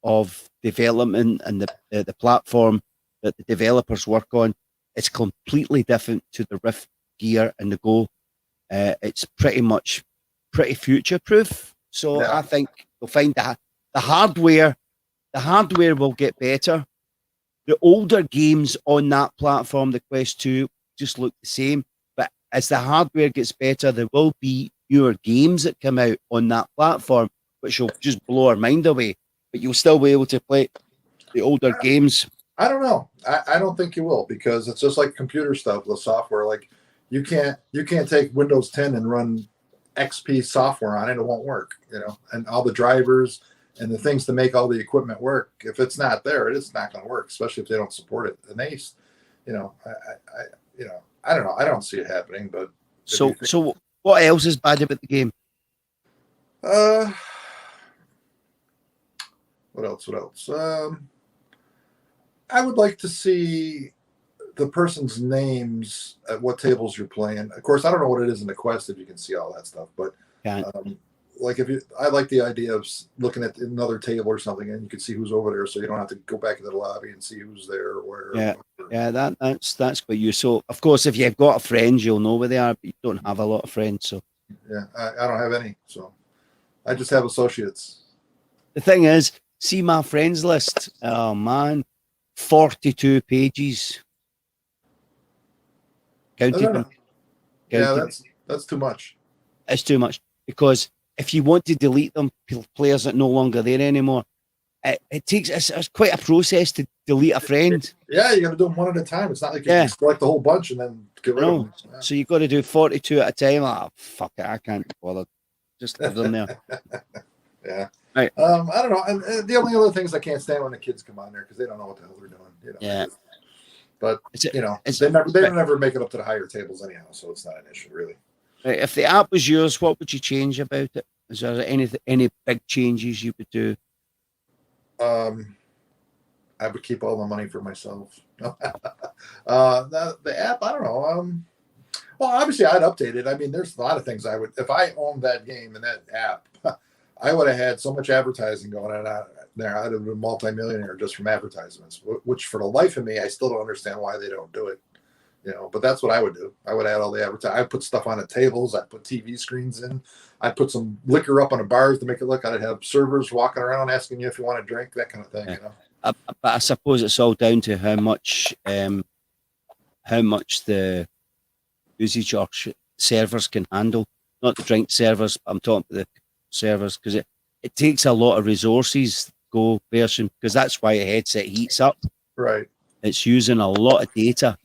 of development and the platform that the developers work on, it's completely different to the Rift Gear and the Go. It's pretty future proof. So I think they'll find that the hardware will get better. The older games on that platform, the Quest 2, just look the same. But as the hardware gets better, there will be newer games that come out on that platform, which will just blow our mind away. But you'll still be able to play the older games. I don't know. I don't think you will, because it's just like computer stuff, the software. Like you can't take Windows 10 and run XP software on it. It won't work, and all the drivers and the things to make all the equipment work. If it's not there, it's not going to work, especially if they don't support it. And they, I don't know. I don't see it happening, but so what else is bad about the game? What else? I would like to see the person's names at what tables you're playing. Of course, I don't know what it is in the Quest if you can see all that stuff, but like I like the idea of looking at another table or something and you can see who's over there, so you don't have to go back into the lobby and see who's there or where. That's quite useful. Of course, if you've got a friend, you'll know where they are, but you don't have a lot of friends, so I don't have any, so I just have associates. The thing is, see my friends list. Oh man, 42 pages. Counted them. Yeah, that's too much. It's too much, because if you want to delete them, players that are no longer there anymore, it takes it's quite a process to delete a friend. Yeah, you got to do them one at a time. It's not like you can select the whole bunch and then get rid of them. Yeah. So you got to do 42 at a time. Oh, fuck it, I can't bother. Just leave them there. Yeah. Right. I don't know. And the only other things I can't stand when the kids come on there because they don't know what the hell they're doing. Yeah. But they never make it up to the higher tables anyhow, so it's not an issue really. Right. If the app was yours, what would you change about it? Is there any big changes you would do? I would keep all the money for myself. The app, I don't know. Well, obviously I'd update it. I mean, there's a lot of things I would, if I owned that game and that app, I would have had so much advertising going on there. I'd have been multimillionaire just from advertisements, which for the life of me, I still don't understand why they don't do it. But that's what I would do. I would add all the advertising. I'd put stuff on the tables. I'd put TV screens in. I'd put some liquor up on the bars to make it look. I'd have servers walking around asking you if you want a drink, that kind of thing. But I suppose it's all down to how much the usage or servers can handle. Not the drink servers, but I'm talking about the servers, because it takes a lot of resources, Go version, because that's why a headset heats up. Right. It's using a lot of data.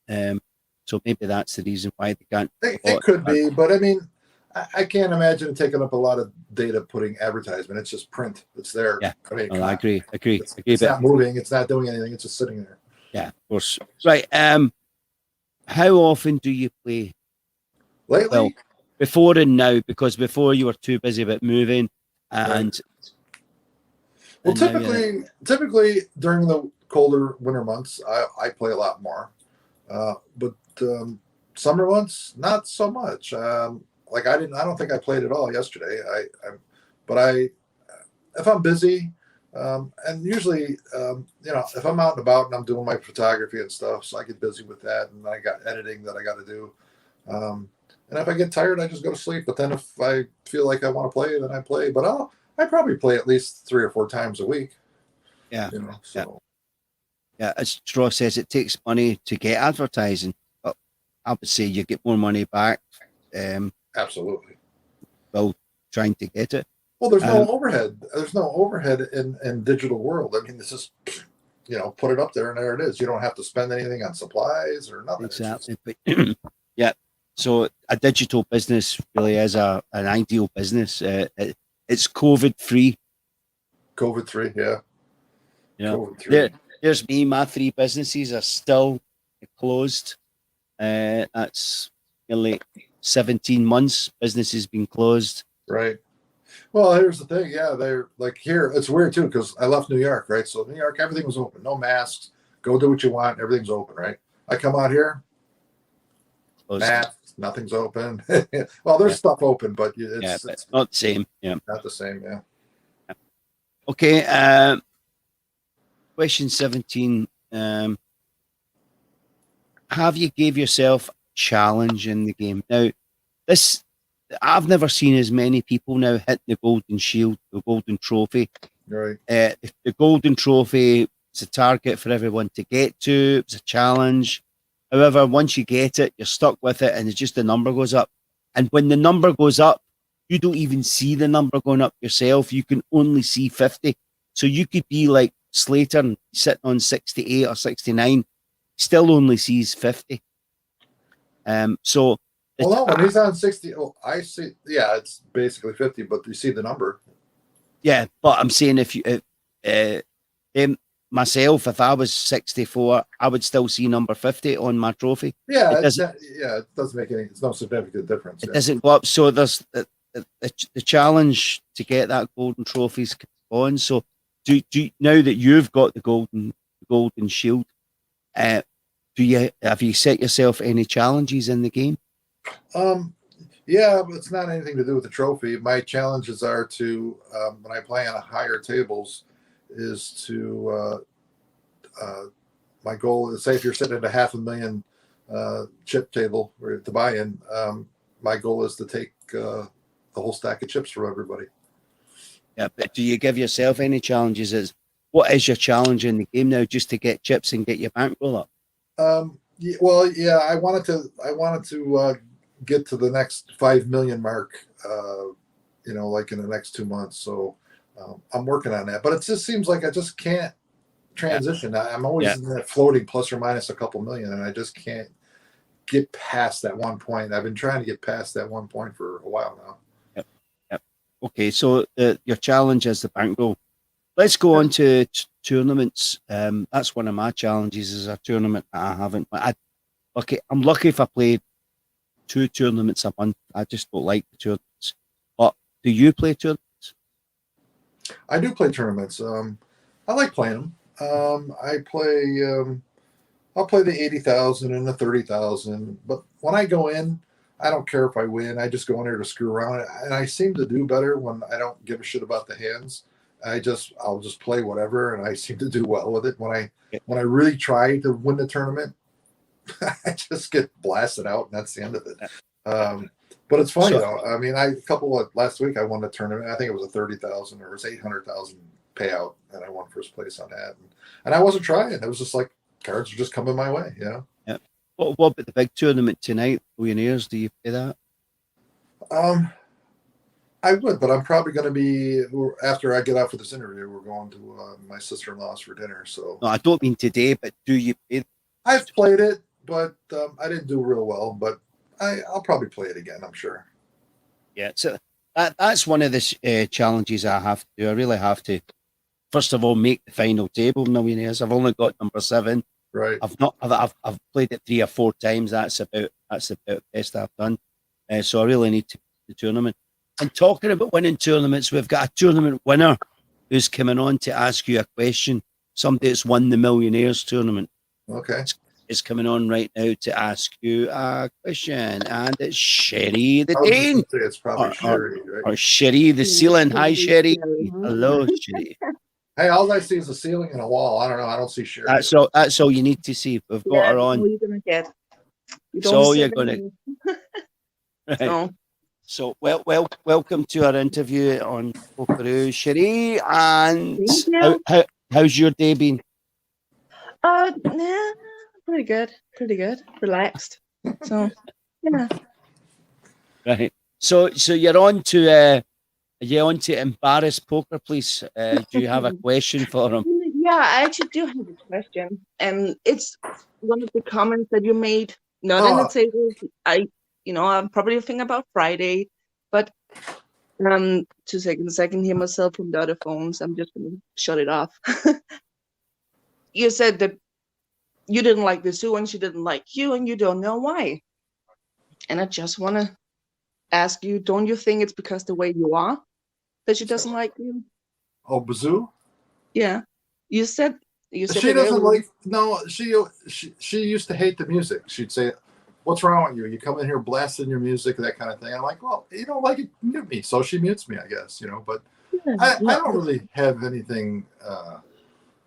So maybe that's the reason why they can't. It could be, but I mean, I can't imagine taking up a lot of data putting advertisement. It's just print. It's there. Yeah. I mean, I agree. It's not moving. It's not doing anything. It's just sitting there. Yeah, of course. Right. How often do you play? Lately? Well, before and now, because before you were too busy about moving, and well, typically during the colder winter months, I play a lot more. But summer months, not so much. Like I don't think I played at all yesterday. If I'm busy, and usually, if I'm out and about and I'm doing my photography and stuff, so I get busy with that, and I got editing that I got to do. And if I get tired, I just go to sleep. But then if I feel like I want to play, then I play. But I probably play at least 3 or 4 times a week. Yeah. Yeah, as Ross says, it takes money to get advertising, but I would say you get more money back. Absolutely. Well, trying to get it. Well, there's no overhead. There's no overhead in digital world. I mean, this is, put it up there and there it is. You don't have to spend anything on supplies or nothing. Exactly. Yeah. So a digital business really is an ideal business. It's COVID-free. COVID-free, yeah. COVID-free. There's me. My 3 businesses are still closed. That's nearly 17 months. Business has been closed. Right. Well, here's the thing. Yeah, they're like here. It's weird too because I left New York, right? So New York, everything was open. No masks. Go do what you want. Everything's open, right? I come out here. Closed. Masks. Nothing's open. Well, there's stuff open, but it's not the same. Yeah. Not the same. Yeah. Okay. Question 17. Have you gave yourself a challenge in the game? Now, I've never seen as many people now hit the golden shield, the golden trophy. Right. The golden trophy is a target for everyone to get to. It's a challenge. However, once you get it, you're stuck with it, and it's just the number goes up. And when the number goes up, you don't even see the number going up yourself. You can only see 50. So you could be like Slater and sitting on 68 or 69, still only sees 50. So well, no, when he's on 60, I see. Yeah, it's basically 50, but you see the number. Yeah, but I'm saying myself, if I was 64, I would still see number 50 on my trophy. Yeah, it doesn't make any. It's no significant difference. It doesn't go up. So there's the challenge to get that golden trophies on. So do now that you've got the golden shield, have you set yourself any challenges in the game? Yeah, but it's not anything to do with the trophy. My challenges are to when I play on higher tables is to my goal is, say if you're sitting at a $500,000 chip table or to buy in, my goal is to take the whole stack of chips from everybody. Yeah, but do you give yourself any challenges? What is your challenge in the game now, just to get chips and get your bankroll up? Well, yeah, I wanted to get to the next 5 million mark, like in the next 2 months. So I'm working on that, but it just seems like I just can't transition. Yeah. I'm always in that floating plus or minus a couple million, and I just can't get past that one point. I've been trying to get past that one point for a while now. Yep. Okay, so your challenge is the bankroll. Let's go on to tournaments. That's one of my challenges, is a tournament that I haven't. I'm lucky if I play 2 tournaments a month. I just don't like the tournaments. But do you play tournaments? I do play tournaments. I like playing them. I'll play the 80,000 and the 30,000. But when I go in, I don't care if I win. I just go in there to screw around, and I seem to do better when I don't give a shit about the hands. I'll just play whatever, and I seem to do well with it. When I really try to win the tournament, I just get blasted out, and that's the end of it. But it's funny though. I mean, last week I won a tournament. I think it was a 30,000 or it was 800,000 payout, and I won first place on that. And I wasn't trying. It was just like cards are just coming my way, you know. Yeah. What about the big tournament tonight, Millionaires? Do you play that? I would, but I'm probably going to be after I get off of this interview. We're going to my sister-in-law's for dinner. So No, I don't mean today, but do you play? I've played it, but I didn't do real well. But I'll probably play it again, I'm sure. Yeah, so that's one of the challenges I have to do. I really have to, first of all, make the final table, Millionaires. I've only got number 7. Right. I've played it 3 or 4 times. That's about the best I've done. So I really need to the tournament. And talking about winning tournaments, we've got a tournament winner who's coming on to ask you a question. Somebody that's won the Millionaires tournament. Okay. Is coming on right now to ask you a question, and it's Sherry the Dane. It's probably Sherry, right? Or Sherry the ceiling. Hi, Sherry. Hello, Sherry. Hey, all I see is a ceiling and a wall. I don't know. I don't see Sherry. That's all you need to see. We've got her on. All you're gonna get. So you're gonna. Right. So welcome to our interview on Pokeroo, Sherry. And how's your day been? Yeah, pretty good. Relaxed. So yeah. Right. So you're on to embarrass poker, please. Do you have a question for him? Yeah, I actually do have a question, and it's one of the comments that you made. Not in the table. I'm probably thinking about Friday, but 2 seconds. I can hear myself from the other phones. I'm just gonna shut it off. You said that you didn't like the Sue and she didn't like you, and you don't know why. And I just want to ask you, don't you think it's because the way you are that she doesn't like you? Oh, Bazoo? Yeah. You said she doesn't like. No, she used to hate the music. She'd say, "What's wrong with you? You come in here blasting your music, that kind of thing." I'm like, "Well, you don't like it, mute me." So she mutes me, I guess, But I don't really have anything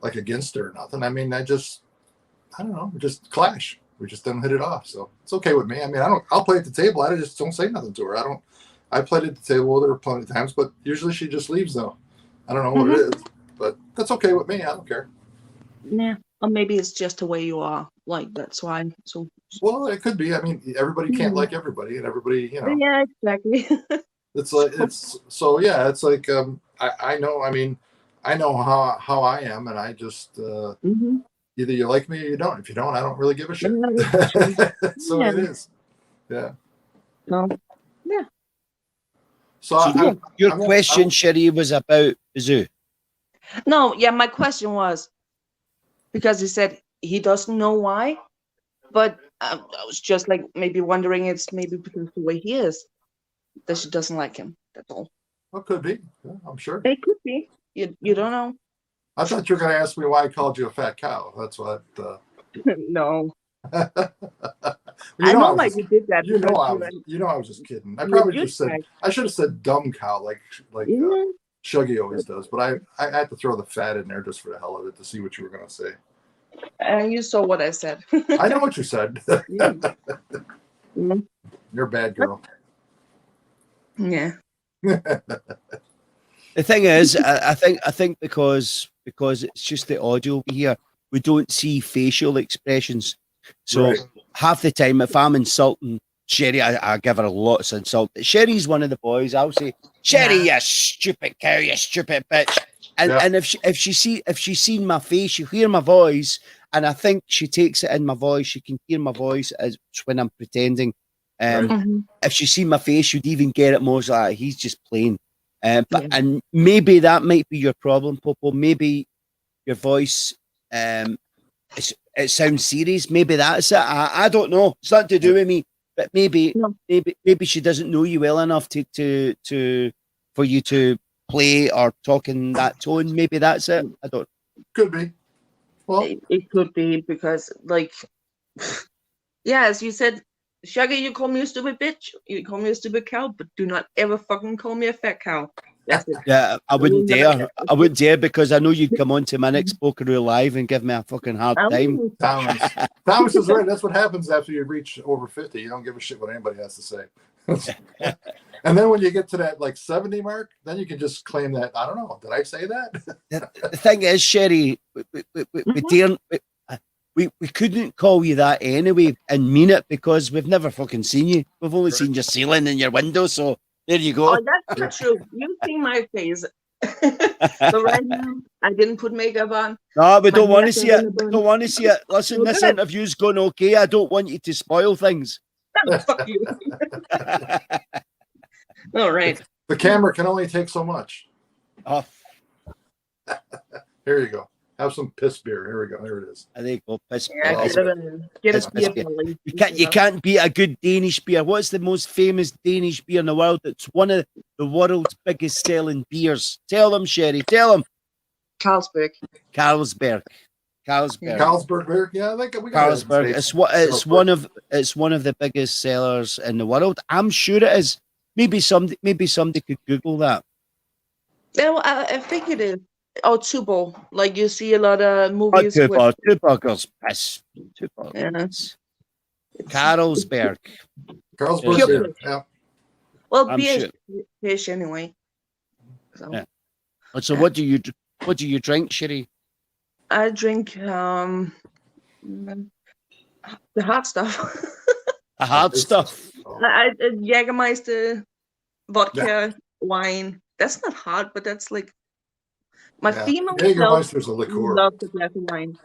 like against her or nothing. I mean, I don't know, we just clash. We just don't hit it off. So it's okay with me. I mean, I'll play at the table. I just don't say nothing to her. I played at the table with her plenty of times, but usually she just leaves though. I don't know what it is, but that's okay with me. I don't care. Yeah. Or maybe it's just the way you are. Like, that's why. So. Well, it could be. I mean, everybody can't like everybody, and everybody, Yeah, exactly. It's like I know. I mean, I know how I am, and I just either you like me or you don't. If you don't, I don't really give a shit. So it is. Yeah. Yeah. So your question, Sherry, was about Bazoo. No, yeah, my question was because he said he doesn't know why, but I was just like maybe wondering it's maybe because the way he is that she doesn't like him. That's all. Well, could be. Yeah, I'm sure. It could be. You don't know. I thought you were going to ask me why I called you a fat cow. That's what. No. You know, you did that. I was just kidding. I probably just said I should have said dumb cow like Shuggy always does, but I had to throw the fat in there just for the hell of it to see what you were going to say. And you saw what I said. I know what you said. You're a bad girl. Yeah. The thing is, I think because it's just the audio here, we don't see facial expressions. So half the time, if I'm insulting Sherry, I give her lots of insult. Sherry's one of the boys. I'll say, "Sherry, you stupid cow, you stupid bitch." And if she's seen my face, she'll hear my voice, and I think she takes it in my voice. She can hear my voice as when I'm pretending. If she seen my face, she'd even get it more. Like he's just playing. And maybe that might be your problem, Popo. Maybe your voice, it sounds serious. Maybe that's it. I don't know. It's nothing to do with me. But maybe she doesn't know you well enough to for you to play or talk in that tone. Maybe that's it. I don't. Could be. Well, it could be because, like, as you said, Shaggy, you call me a stupid bitch. You call me a stupid cow, but do not ever fucking call me a fat cow. That's it. Yeah, I wouldn't will never dare. get I wouldn't dare because I know you'd come on to my next Pokeroo live and give me a fucking hard time. Oh, Thomas is right. That's what happens after you reach over 50. You don't give a shit what anybody has to say. And then when you get to that like 70 mark, then you can just claim that, I don't know, did I say that? The thing is, Sherry, we couldn't call you that anyway and mean it because we've never fucking seen you. We've only seen your ceiling and your window. So there you go. Oh, that's not true. You've seen my face. So right now, I didn't put makeup on. No, we My don't want to hair's see not it. in a bun. Don't want to see it. Listen, Well, this good. interview's going okay. I don't want you to spoil things. Fuck you. All right. The camera can only take so much. Oh, Here you go. Have some piss beer. Here we go. Here it is. there you go. Piss Yeah, beer. get Piss a beer beer. belly. You can't beat a good Danish beer. What's the most famous Danish beer in the world? It's one of the world's biggest selling beers. Tell them, Sherry. Tell them. Carlsberg. Carlsberg. Carlsberg beer. Yeah, we got Carlsberg. It's one of the biggest sellers in the world. I'm sure it is. Maybe somebody could Google that. No, I think it is. Oh, Tubo. Like you see a lot of movies with. Two burgers. Piss. Two burgers. Carlsberg. Carlsberg Yeah. beer. Yeah. Well, I'm beer sure. is fish anyway. So Yeah. So what do you drink, Sherry? I drink the hot stuff. The hard stuff. I Jägermeister, vodka, wine. That's not hot, but that's like my female self Jägermeister's a liqueur. loves the glass of wine.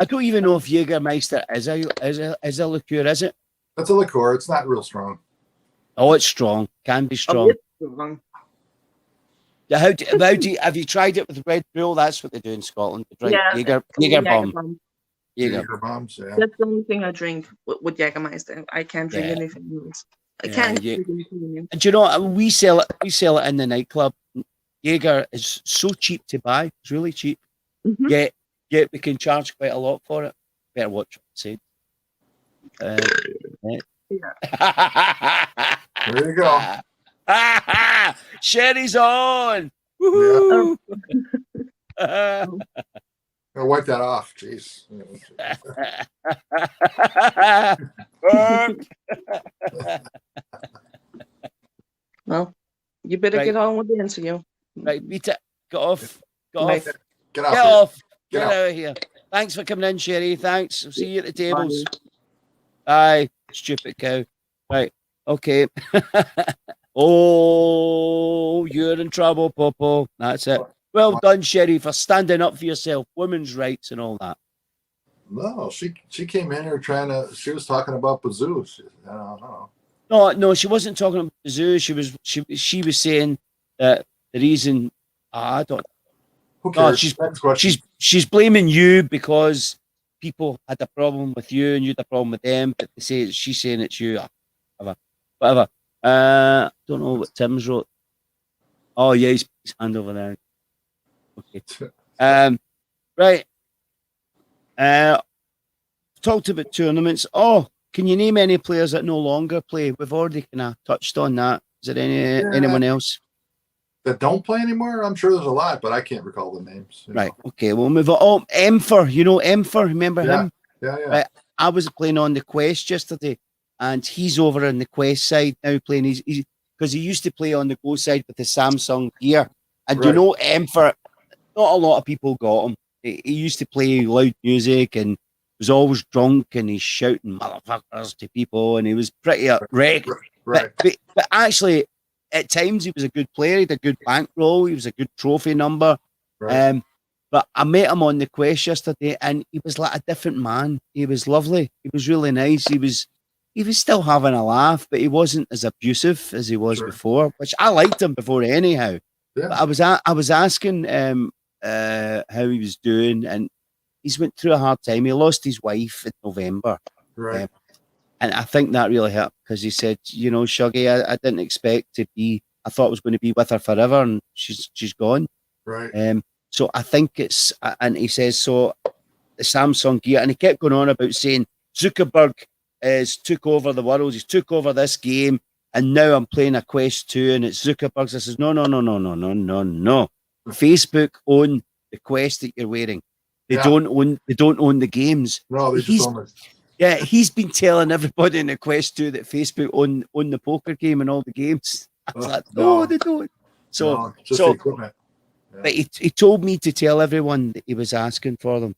I don't even know if Jägermeister is a liqueur, is it? That's a liqueur. It's not real strong. Oh, it's strong. Can be Oh, strong. it's strong. Yeah, have you tried it with Red Bull? That's what they do in Scotland. They drink Yeah, Jaeger bomb. Jägerbomb. Jaeger. bombs. Yeah. That's the only thing I drink with Jägermeister. I can't drink Yeah. anything else. I Yeah, can't yeah. drink anything else. And do you know we sell it in the nightclub. Jaeger is so cheap to buy. It's really cheap. Mhm. Yet we can charge quite a lot for it. Better watch what I say. Yeah. There you go. Sherry's on. Yeah. Woohoo! I'll wipe that off. Jeez. Well, you better Right. get on with the interview. Right, beat it. Get off. Get Right. off. Get Get off. off. Get Get out. out of here. Thanks for coming in, Sherry. Thanks. I'll see you at the tables. Bye. Bye, stupid cow. Right. Okay. Oh, you're in trouble, Popo. That's it. Well done, Sherry, for standing up for yourself, women's rights and all that. No, she came in here she was talking about Bazoo. I don't know. No, she wasn't talking about the zoo. She was saying that the reason I don't. Who No, cares? Next question. she's blaming you because people had a problem with you and you had a problem with them. But she's saying it's you. Whatever. Don't know what Tim's wrote. Oh yeah, his hand over there. Okay. Right. Talked about tournaments. Oh, can you name any players that no longer play? We've already kind of touched on that. Is there anyone else? That don't play anymore? I'm sure there's a lot, but I can't recall the names. Right. Okay, we'll move on. Oh, Emfer. You know Emfer? Remember him? Yeah. Right. I was playing on the Quest yesterday, and he's over on the Quest side now playing. He's because he used to play on the Go side with the Samsung gear. And Right. you know, Emfer, not a lot of people got him. He used to play loud music and was always drunk and he's shouting motherfuckers to people and he was pretty wrecked. Right. But actually, at times he was a good player. He had a good bankroll. He was a good trophy number. Right. But I met him on the Quest yesterday and he was like a different man. He was lovely. He was really nice. He was still having a laugh, but he wasn't as abusive as he was before, which I liked him before anyhow. Yeah. But I was asking how he was doing, and he's went through a hard time. He lost his wife in November. Right. And I think that really hurt because he said, you know, Shuggy, I didn't expect to be, I thought I was going to be with her forever and she's gone. Right. So I think it's, and he says, so the Samsung gear, and he kept going on about saying Zuckerberg has took over the world. He's took over this game. and now I'm playing a Quest 2 and it's Zuckerberg's. I says, no. Facebook own the Quest that you're wearing. They don't own the games. No, they just own it. Yeah, he's been telling everybody in the Quest 2 that Facebook own the poker game and all the games. I was like, no, they don't. So, just the equipment. Yeah. But he told me to tell everyone that he was asking for them.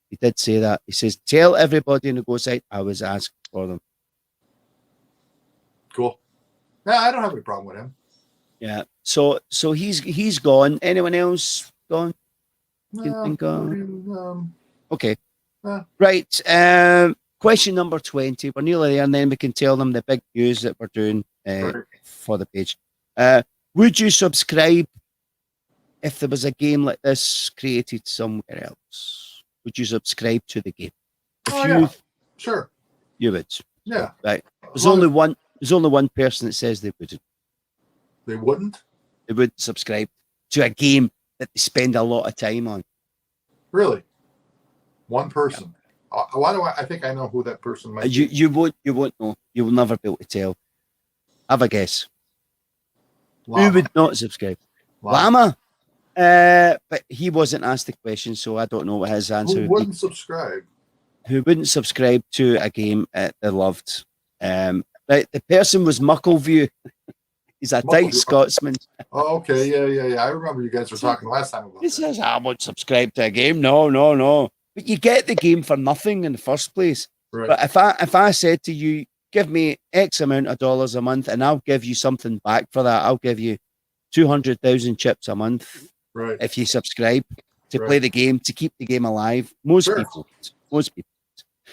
He did say that. He says, tell everybody in the Go site I was asking for them. Cool. Yeah, I don't have any problem with him. Yeah. So he's gone. Anyone else gone? Okay. Right. Question number 20. We're nearly there, and then we can tell them the big news that we're doing for the page. Would you subscribe if there was a game like this created somewhere else? Would you subscribe to the game? Yeah. Sure. You would. Yeah. Right. There's only one person that says they wouldn't. They wouldn't? They wouldn't subscribe to a game that they spend a lot of time on. Really? One person. Why do I think I know who that person might be? You won't know. You will never be able to tell. Have a guess. Llama. Who would not subscribe? Llama? But he wasn't asked the question, so I don't know what his answer Who would wouldn't subscribe? Who wouldn't subscribe to a game they loved? Right, the person was Muckleview. He's a tight Scotsman. Oh, okay. Yeah. I remember you guys were talking last time about He says, I won't subscribe to a game. No. But you get the game for nothing in the first place. Right. But if I said to you, give me X amount of dollars a month and I'll give you something back for that. I'll give you 200,000 chips a month if you subscribe to play the game, to keep the game alive. Most people.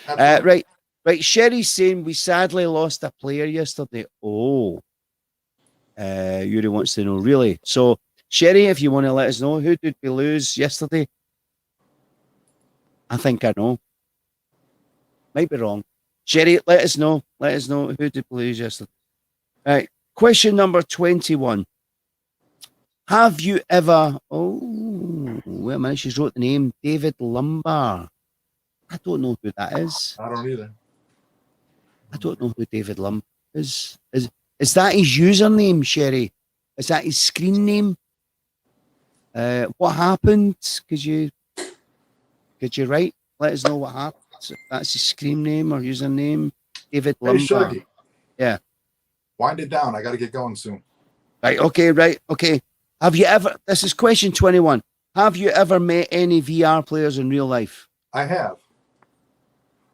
Right. Sherry's saying we sadly lost a player yesterday. Oh. Yuri wants to know, really? So, Sherry, if you want to let us know, who did we lose yesterday? I think I know. Might be wrong. Sherry, let us know. Let us know who did we lose yesterday. Right. Question number 21. Have you ever... Oh, wait a minute. She's wrote the name. David Lumbar. I don't know who that is. I don't either. I don't know who David Lumbar is. Is that his username, Sherry? Is that his screen name? What happened? Could you write? Let us know what happened. If that's his screen name or username. David Lumbar. Shaggy. Yeah. Wind it down. I got to get going soon. Right. Okay. Have you ever? This is question 21. Have you ever met any VR players in real life? I have.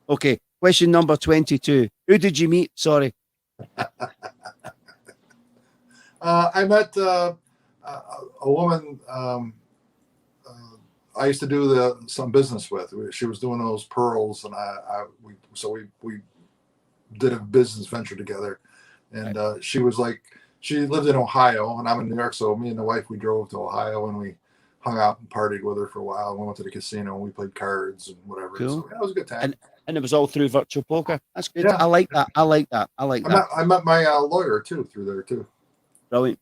Okay. Question number 22. Who did you meet? Sorry. I met a woman I used to do some business with. She was doing those pearls, and we did a business venture together. And she lived in Ohio, and I'm in New York. So me and the wife, we drove to Ohio, and we hung out and partied with her for a while. We went to the casino, and we played cards and whatever. Cool. So that was a good time. And it was all through virtual poker. That's good. Yeah. I like that. I met my lawyer too through there too. Brilliant.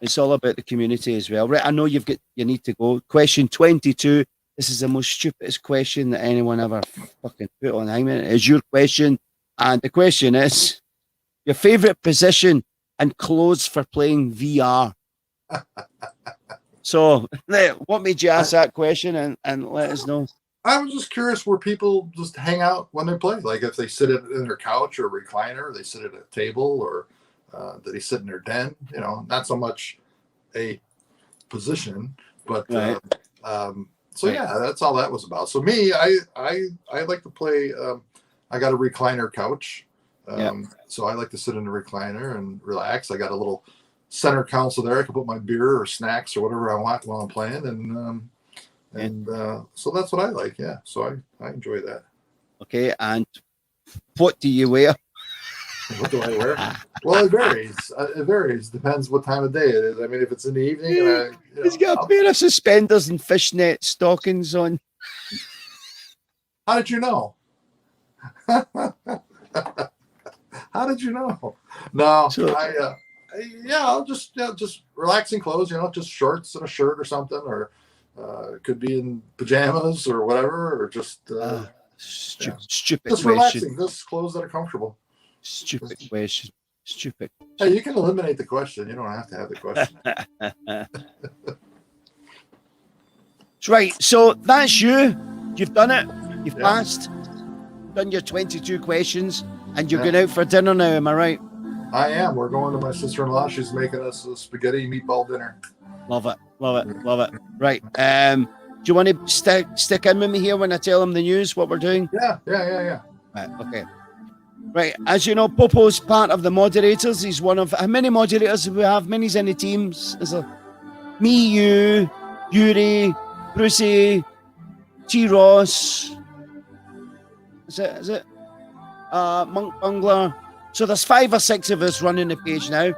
It's all about the community as well. Right. I know you need to go. Question 22. This is the most stupidest question that anyone ever fucking put on. I mean, it is your question. And the question is your favorite position and clothes for playing VR. So what made you ask that question and let us know? I was just curious where people just hang out when they play. Like if they sit in their couch or recliner, or they sit at a table, or do they sit in their den? Not so much a position, but so yeah, that's all that was about. So me, I like to play. I got a recliner couch, so I like to sit in the recliner and relax. I got a little center console there. I can put my beer or snacks or whatever I want while I'm playing, and so that's what I like. Yeah, so I enjoy that. Okay, and what do you wear? What do I wear? Well, it varies. Depends what time of day it is. I mean, if it's in the evening, he's got a pair of suspenders and fishnet stockings on. How did you know? How did you know? No, so, I'll just relaxing clothes. Just shorts and a shirt or something, or it could be in pajamas or whatever, or just stupid just question. relaxing. Just clothes that are comfortable. Stupid question. Stupid. Hey, you can eliminate the question. You don't have to have the question. Right, so that's you. You've done it. You've Yeah. passed. Done your 22 questions, and you're Yeah. going out for dinner now. Am I right? I am. We're going to my sister-in-law. She's making us a spaghetti meatball dinner. Love it. Love it. Love it. Right. Do you want to stick in with me here when I tell them the news, what we're doing? Yeah. Right. Okay. Right. As you know, Popo's part of the moderators. He's one of how many moderators do we have? Many's in the teams. Is there me, you, Yuri, Brucey, T. Ross. Is it? Monk Bungler. So there's 5 or 6 of us running the page now.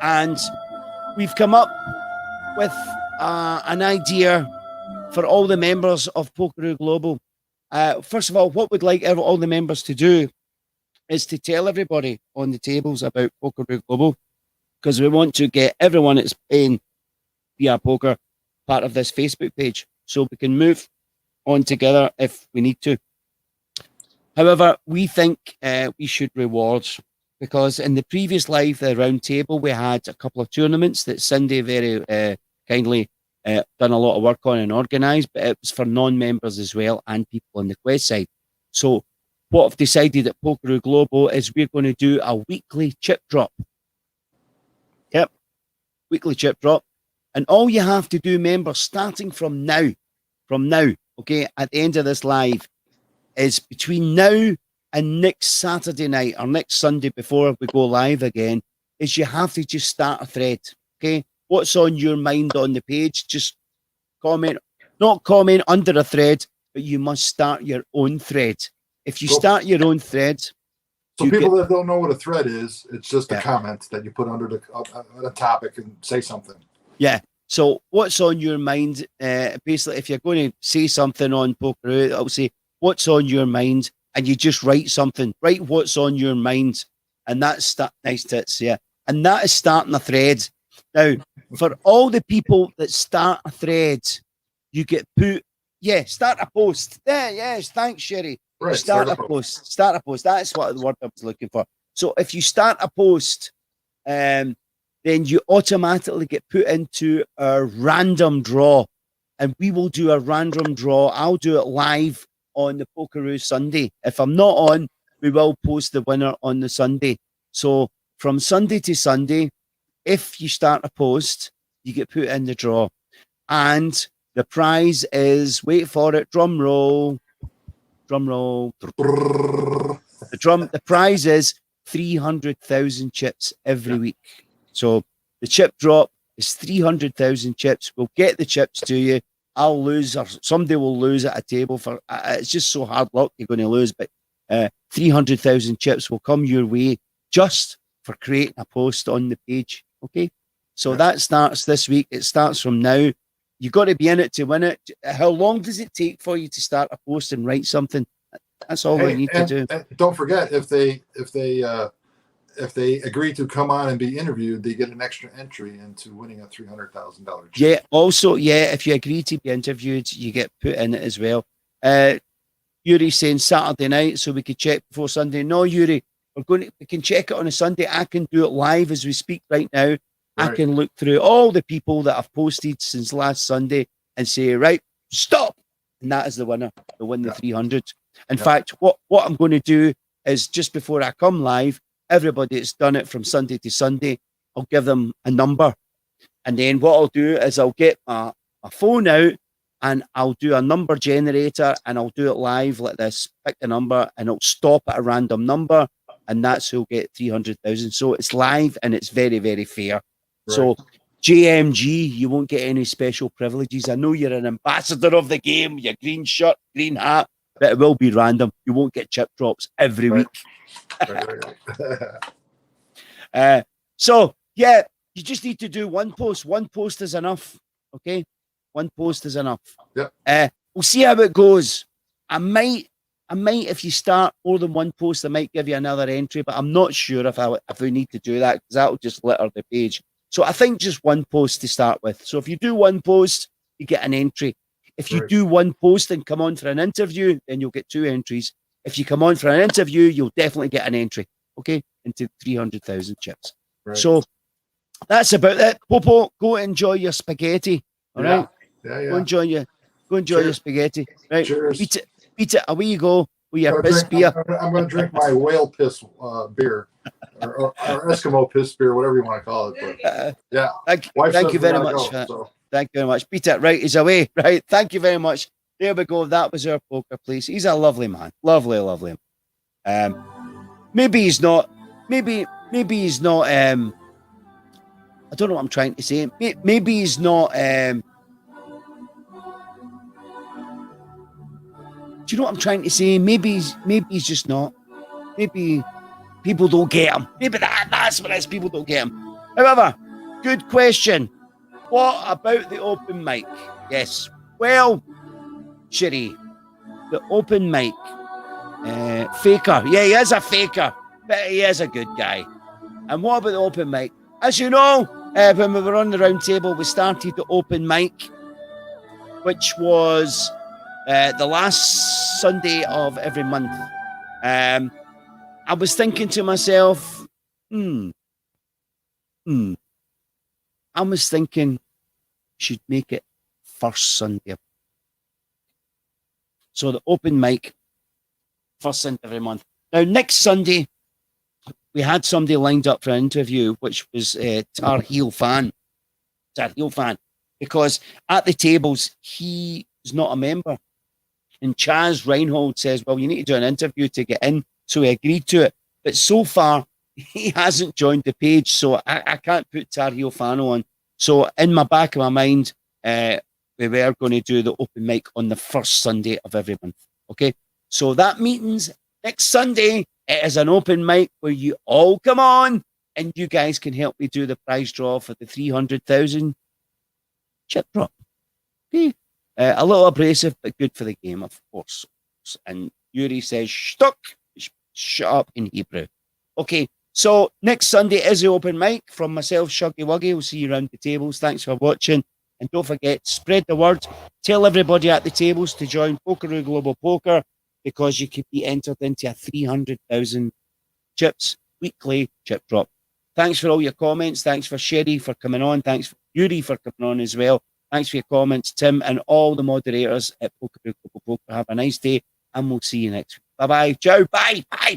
And we've come up with an idea for all the members of Pokeroo Global. First of all, what we'd like all the members to do is to tell everybody on the tables about Pokeroo Global, because we want to get everyone that's playing via poker part of this Facebook page, so we can move on together if we need to. However, we think we should reward, because in the previous live, the round table, we had a couple of tournaments that Cindy very kindly done a lot of work on and organised, but it was for non-members as well and people on the Quest side. So what I've decided at Pokeroo Global is we're going to do a weekly chip drop. Yep, weekly chip drop. And all you have to do, members, starting from now, okay, at the end of this live, is between now and next Saturday night or next Sunday before we go live again, is you have to just start a thread, okay? What's on your mind on the page? Just comment, not comment under a thread, but you must start your own thread. If you start your own thread... So people that don't know what a thread is, it's just a comment that you put under the topic and say something. Yeah. So what's on your mind? Basically, if you're going to say something on Pokeroo, I'll say, what's on your mind? And you just write something. Write what's on your mind. And that's nice tits, yeah. And that is starting a thread. Now, for all the people that start a thread, you get put, start a post. There, yes, thanks, Sherry. Right, start a post. Start a post. That's what the word I was looking for. So if you start a post, then you automatically get put into a random draw. And we will do a random draw. I'll do it live on the Pokeroo Sunday. If I'm not on, we will post the winner on the Sunday. So from Sunday to Sunday, if you start a post, you get put in the draw. And the prize is, wait for it, drum roll. The prize is 300,000 chips every week. So the chip drop is 300,000 chips. We'll get the chips to you. I'll lose, or somebody will lose at a table for. It's just so hard luck you're going to lose, but 300,000 chips will come your way just for creating a post on the page. Okay, so that starts this week. It starts from now. You got to be in it to win it. How long does it take for you to start a post and write something? That's all we need to do. And don't forget, if they agree to come on and be interviewed, they get an extra entry into winning a $300,000. Yeah. Also, if you agree to be interviewed, you get put in it as well. Yuri's saying Saturday night, so we could check before Sunday. No, Yuri, we can check it on a Sunday. I can do it live as we speak right now. Right. I can look through all the people that have posted since last Sunday and say, right, stop. And that is the winner. They'll win the 300. In fact, what I'm going to do is just before I come live, everybody that's done it from Sunday to Sunday, I'll give them a number. And then what I'll do is I'll get a phone out and I'll do a number generator and I'll do it live like this. Pick the number and it'll stop at a random number. And that's who'll get 300,000. So it's live and it's very, very fair. Right. So JMG, you won't get any special privileges. I know you're an ambassador of the game, your green shirt, green hat, but it will be random. You won't get chip drops every week. So you just need to do one post. One post is enough. Okay, one post is enough. Yep. We'll see how it goes. I might, if you start more than one post, I might give you another entry, but I'm not sure if we need to do that because that'll just litter the page. So I think just one post to start with. So if you do one post, you get an entry. If you do one post and come on for an interview, then you'll get 2 entries. If you come on for an interview, you'll definitely get an entry. Okay, into 300,000 chips. Right. So that's about it. Popo, go enjoy your spaghetti. All right. Yeah. Go enjoy your spaghetti. Right. Cheers. Beat it. Away you go with your piss I'm beer. going to drink my whale piss beer, or Eskimo piss beer, whatever you want to call it. But yeah. Thank you very much. Thank you very much. Beat it. Right. He's away. Right. Thank you very much. There we go. That was our poker place. He's a lovely man. Lovely. Maybe he's not. Maybe he's not. I don't know what I'm trying to say. Maybe he's not. Do you know what I'm trying to say? Maybe he's just not. Maybe people don't get him. Maybe that's what it is. People don't get him. However, good question. What about the open mic? Yes. Well, Sherry, the open mic. Faker. Yeah, he is a faker, but he is a good guy. And what about the open mic? As you know, when we were on the round table, we started the open mic, which was the last Sunday of every month. I was thinking to myself, I was thinking should make it first Sunday. So the open mic, first Sunday every month. Now, next Sunday, we had somebody lined up for an interview, which was Tar Heel fan, because at the tables, he is not a member. And Chaz Reinhold says, well, you need to do an interview to get in. So he agreed to it. But so far, he hasn't joined the page, so I can't put Tar Heel fan on. So in my back of my mind, we were going to do the open mic on the first Sunday of every month. Okay? So that means next Sunday, it is an open mic where you all come on and you guys can help me do the prize draw for the 300,000 chip drop. Okay. A little abrasive, but good for the game, of course. And Yuri says, shut up in Hebrew. Okay. So next Sunday is the open mic from myself, Shuggy Wuggy. We'll see you around the tables. Thanks for watching. And don't forget, spread the word. Tell everybody at the tables to join Pokeroo Global Poker, because you could be entered into a 300,000 chips weekly chip drop. Thanks for all your comments. Thanks for Sherry for coming on. Thanks for Yuri for coming on as well. Thanks for your comments, Tim, and all the moderators at Pokeroo Global Poker. Have a nice day, and we'll see you next week. Bye-bye. Ciao. Bye. Bye.